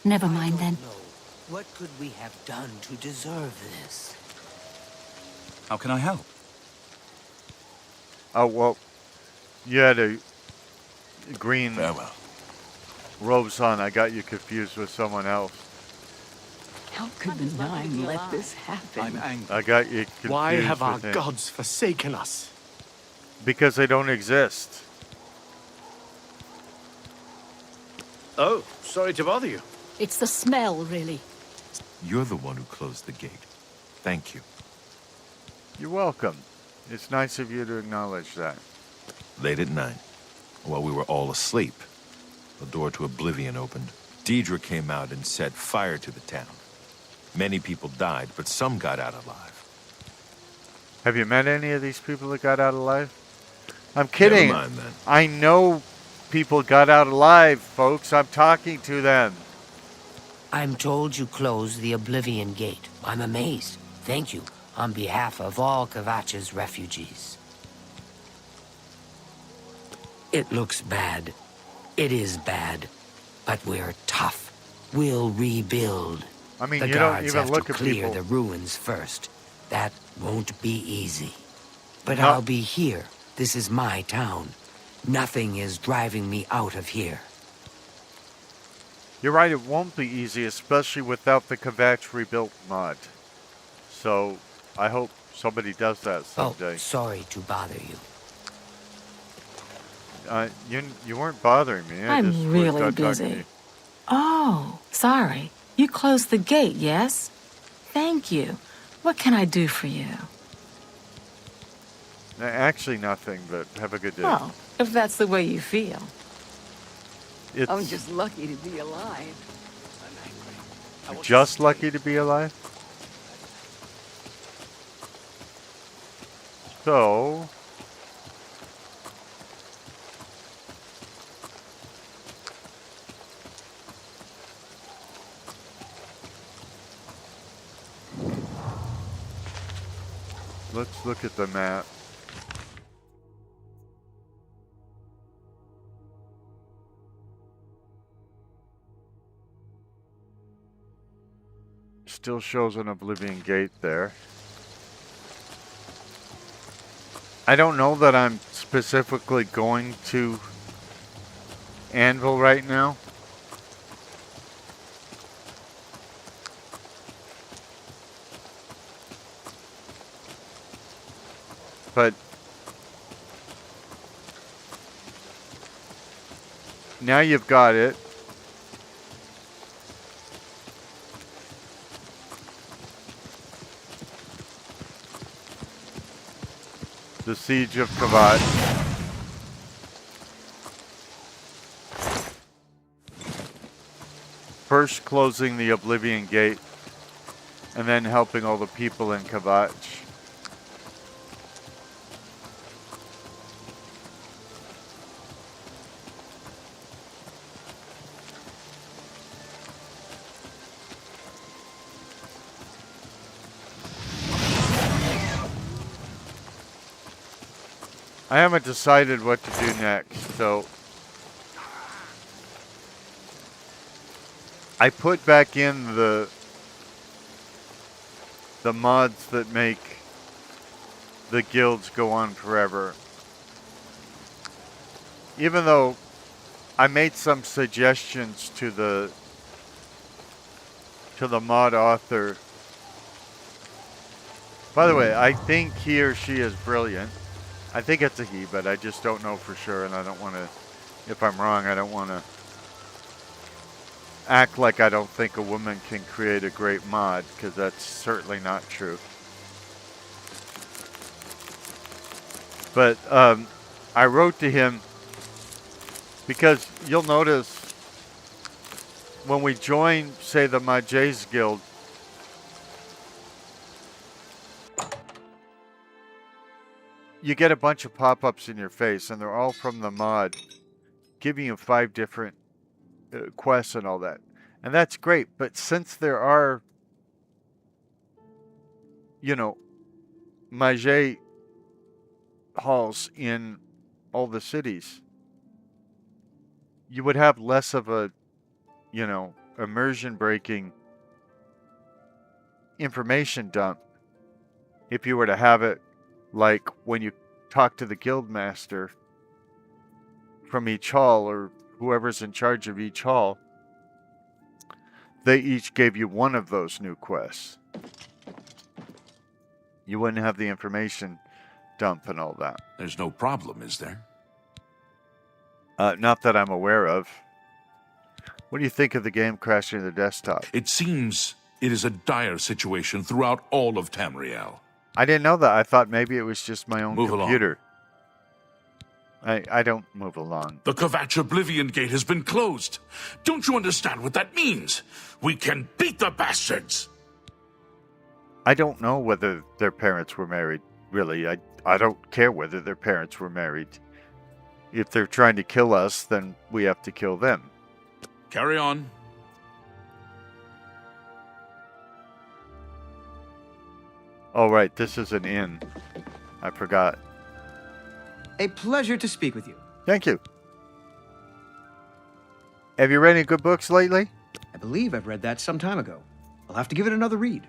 Never mind then. What could we have done to deserve this? How can I help? Oh, well, you had a green Farewell. robes on. I got you confused with someone else. How could the Nine let this happen? I'm angry. I got you confused Why have our with him. gods forsaken us? Because they don't exist. Oh, sorry to bother you. It's the smell, really. You're the one who closed the gate. Thank you. You're welcome. It's nice of you to acknowledge that. Late at night, while we were all asleep, the door to Oblivion opened. Deidre came out and set fire to the town. Many people died, but some got out alive. Have you met any of these people that got out alive? I'm kidding. Never mind, then. I know people got out alive, folks. I'm talking to them. I'm told you closed the Oblivion Gate. I'm amazed. Thank you, on behalf of all Kvatch's refugees. It looks bad. It is bad. But we're tough. We'll rebuild. I mean, the you don't guards even have look to at clear people. the ruins first. That won't be easy. But No. I'll be here. This is my town. Nothing is driving me out of here. You're right, it won't be easy, especially without the Kvatch rebuilt mod. So, I hope somebody does that someday. Oh, sorry to bother you. You weren't bothering me. I just was really done talking to busy. you. Oh, sorry. You closed the gate, yes? Thank you. What can I do for you? Actually, nothing, but have a good day. Oh, if that's the way you feel. It's I'm just lucky to be alive. just lucky to be alive. So, let's look at the map. Still shows an Oblivion gate there. I don't know that I'm specifically going to Anvil right now. But now you've got it. The Siege of Kvatch. First closing the Oblivion gate, and then helping all the people in Kvatch. I haven't decided what to do next, so I put back in the mods that make the guilds go on forever. Even though I made some suggestions to the mod author. By the way, I think he or she is brilliant. I think it's a he, but I just don't know for sure, and I don't want to, if I'm wrong, I don't want to act like I don't think a woman can create a great mod, because that's certainly not true. But I wrote to him because you'll notice when we join, say, the Mages Guild, you get a bunch of pop-ups in your face, and they're all from the mod, giving you 5 different quests and all that. And that's great, but since there are, you know, Mage halls in all the cities, you would have less of a, you know, immersion-breaking information dump if you were to have it like when you talk to the guild master from each hall, or whoever's in charge of each hall, they each gave you one of those new quests. You wouldn't have the information dump and all that. There's no problem, is there? Not that I'm aware of. What do you think of the game crashing the desktop? It seems it is a dire situation throughout all of Tamriel. I didn't know that. I thought maybe it was just my own Move computer. I don't move along. The Kvatch Oblivion Gate has been closed. Don't you understand what that means? We can beat the bastards! I don't know whether their parents were married, really. I don't care whether their parents were married. If they're trying to kill us, then we have to kill them. Carry on. Oh, right, this is an inn. I forgot. A pleasure to speak with you. Thank you. Have you read any good books lately? I believe I've read that some time ago. I'll have to give it another read.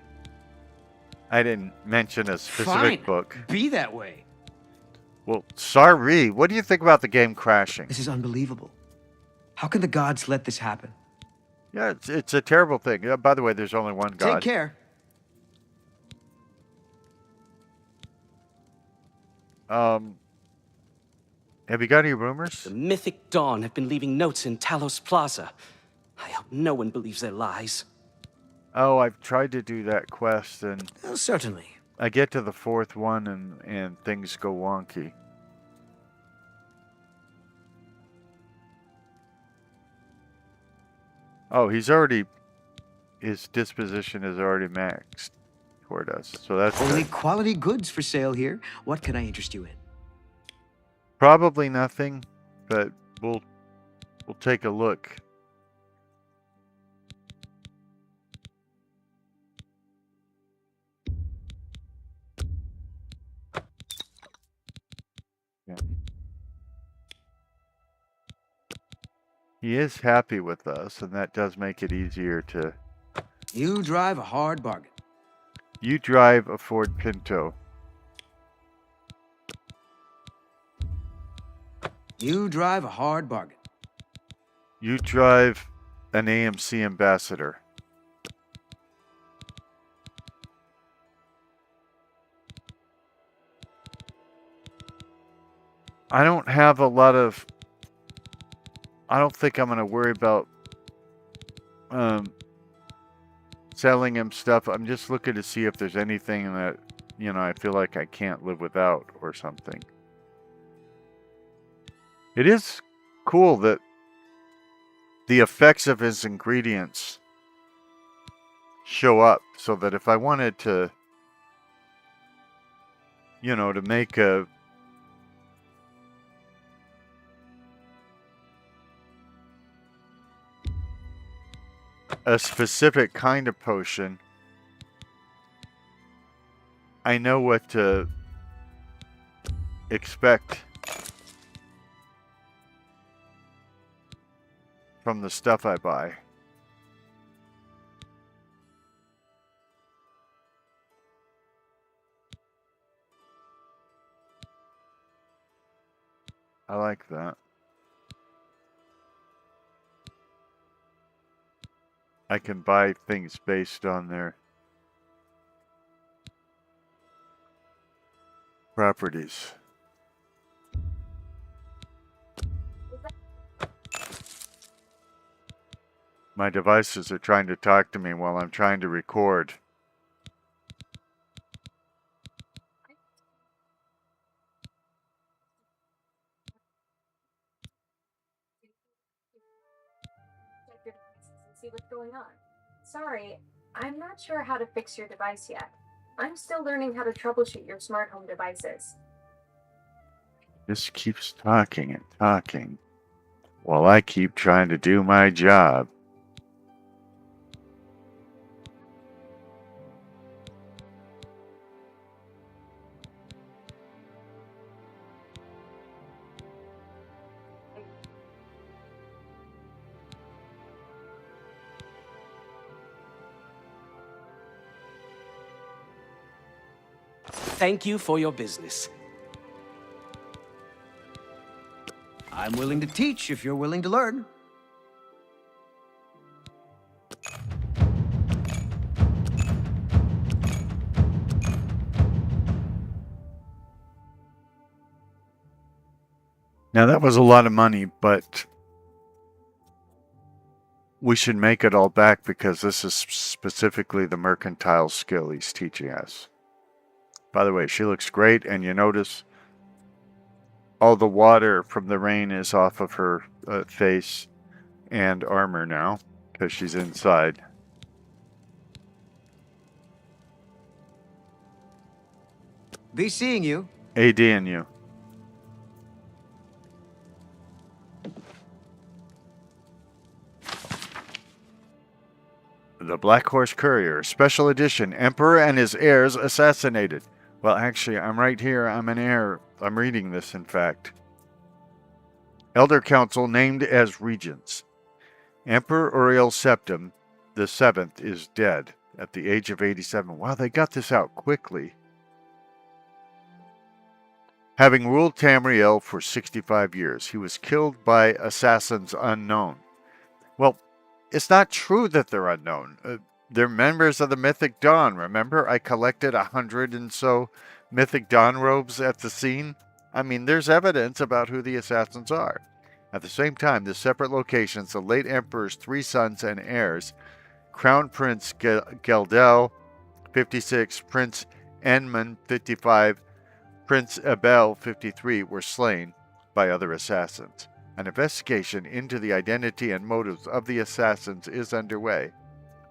I didn't mention a specific Fine. book. Be that way. Well, sorry. What do you think about the game crashing? This is unbelievable. How can the gods let this happen? Yeah, it's a terrible thing. By the way, there's only one god. Take care. Have you got any rumors? The Mythic Dawn have been leaving notes in Talos Plaza. I hope no one believes their lies. Oh, I've tried to do that quest, and Oh, certainly. I get to the fourth one, and things go wonky. Oh, his disposition is already maxed toward us, so that's Only good. quality goods for sale here. What can I interest you in? Probably nothing, but we'll take a look. Yeah. He is happy with us, and that does make it easier to... You drive a hard bargain. You drive a Ford Pinto. You drive a hard bargain. You drive an AMC Ambassador. I don't have a lot of... I don't think I'm going to worry about selling him stuff. I'm just looking to see if there's anything that, I feel like I can't live without or something. It is cool that the effects of his ingredients show up, so that if I wanted to, to make a specific kind of potion, I know what to expect from the stuff I buy. I like that. I can buy things based on their properties. My devices are trying to talk to me while I'm trying to record. See what's going on. Sorry, I'm not sure how to fix your device yet. I'm still learning how to troubleshoot your smart home devices. Just keeps talking and talking while I keep trying to do my job. Thank you for your business. I'm willing to teach if you're willing to learn. Now that was a lot of money, but we should make it all back because this is specifically the mercantile skill he's teaching us. By the way, she looks great, and you notice all the water from the rain is off of her face and armor now because she's inside. Be seeing you. AD and you. The Black Horse Courier, Special Edition, Emperor and his heirs assassinated. Well, actually, I'm right here. I'm an heir. I'm reading this, in fact. Elder Council named as regents. Emperor Uriel Septim the 7th is dead at the age of 87. Wow, they got this out quickly. having ruled Tamriel for 65 years. He was killed by assassins unknown. Well, it's not true that they're unknown. They're members of the Mythic Dawn. Remember, I collected 100 and so Mythic Dawn robes at the scene? I mean, there's evidence about who the assassins are. At the same time, the separate locations, the late Emperor's 3 sons and heirs, Crown Prince Geldel, 56, Prince Enman, 55, Prince Abel, 53, were slain by other assassins. An investigation into the identity and motives of the assassins is underway,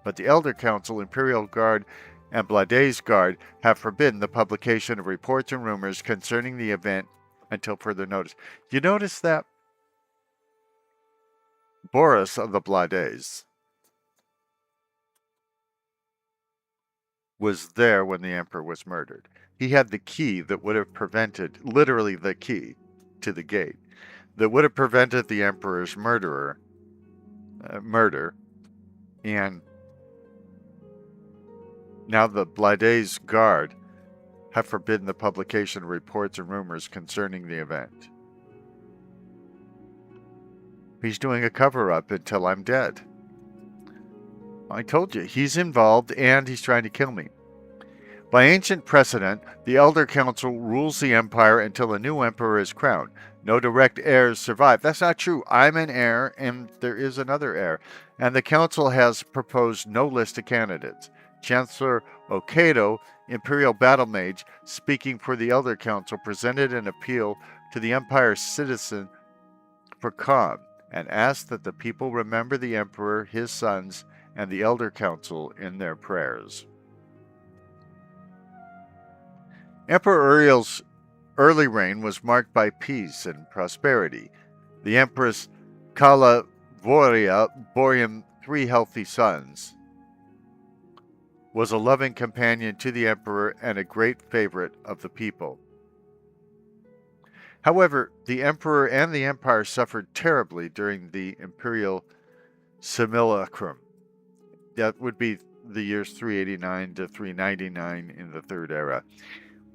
but the Elder Council, Imperial Guard, and Blade's Guard have forbidden the publication of reports and rumors concerning the event until further notice. You notice that? Boris of the Blades was there when the Emperor was murdered. He had the key that would have prevented, literally the key to the gate, that would have prevented the Emperor's murder, and now the Blade's Guard have forbidden the publication of reports and rumors concerning the event. He's doing a cover-up until I'm dead. I told you, he's involved and he's trying to kill me. By ancient precedent, the Elder Council rules the Empire until a new Emperor is crowned. No direct heirs survive. That's not true. I'm an heir and there is another heir. And the Council has proposed no list of candidates. Chancellor Okado, Imperial Battle Mage, speaking for the Elder Council, presented an appeal to the Empire's citizen for calm and asked that the people remember the Emperor, his sons, and the Elder Council in their prayers. Emperor Uriel's early reign was marked by peace and prosperity. The Empress Kala Voria bore him 3 healthy sons, was a loving companion to the Emperor and a great favorite of the people. However, the Emperor and the Empire suffered terribly during the Imperial Simulacrum. That would be the years 389 to 399 in the Third Era,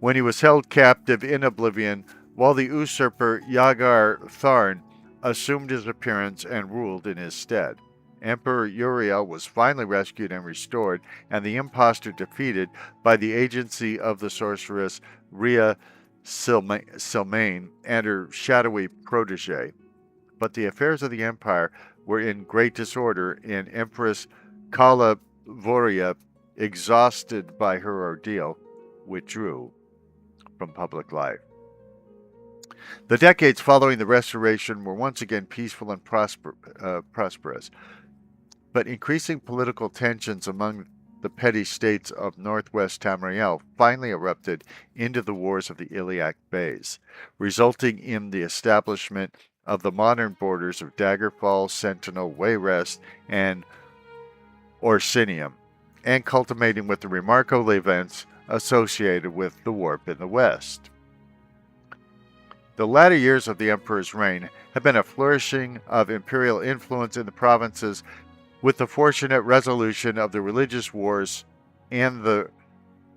when he was held captive in Oblivion while the usurper Yagar Tharn assumed his appearance and ruled in his stead. Emperor Uriel was finally rescued and restored, and the impostor defeated by the agency of the sorceress Rhea Silmain and her shadowy protege. But the affairs of the Empire were in great disorder, and Empress Kala Voria, exhausted by her ordeal, withdrew from public life. The decades following the Restoration were once again peaceful and prosperous, but increasing political tensions among the petty states of northwest Tamriel finally erupted into the wars of the Iliac Bays, resulting in the establishment of the modern borders of Daggerfall, Sentinel, Wayrest, and Orsinium, and culminating with the remarkable events associated with the Warp in the West. The latter years of the Emperor's reign have been a flourishing of imperial influence in the provinces, with the fortunate resolution of the religious wars and the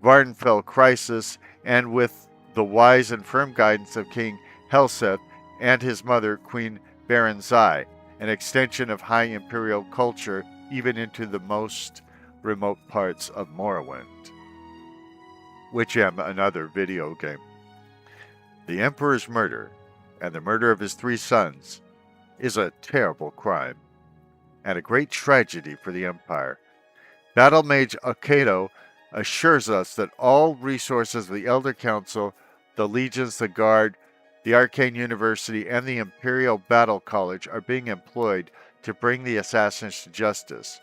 Vardenfell crisis, and with the wise and firm guidance of King Helseth and his mother, Queen Baranzai, an extension of high imperial culture even into the most remote parts of Morrowind, which am another video game. The Emperor's murder, and the murder of his 3 sons, is a terrible crime, and a great tragedy for the Empire. Battle Mage Okado assures us that all resources of the Elder Council, the Legions, the Guard, the Arcane University, and the Imperial Battle College are being employed to bring the assassins to justice.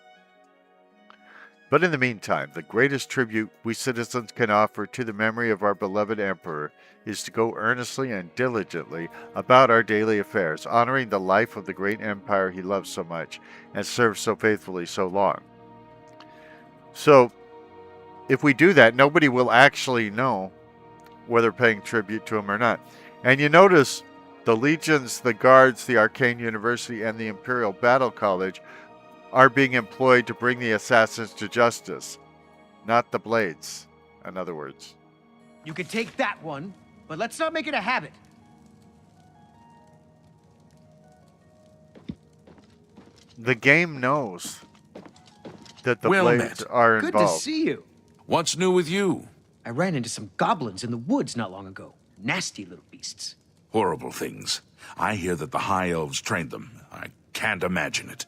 But in the meantime, the greatest tribute we citizens can offer to the memory of our beloved Emperor is to go earnestly and diligently about our daily affairs, honoring the life of the great empire he loves so much and served so faithfully so long. So, if we do that, nobody will actually know whether paying tribute to him or not. And you notice the Legions, the Guards, the Arcane University, and the Imperial Battle College are being employed to bring the assassins to justice, not the Blades, in other words. You can take that one. but let's not make it a habit. The game knows that the Well blades met. are Good involved. to see you. What's new with you? I ran into some goblins in the woods not long ago. Nasty little beasts. Horrible things. I hear that the High Elves trained them. I can't imagine it.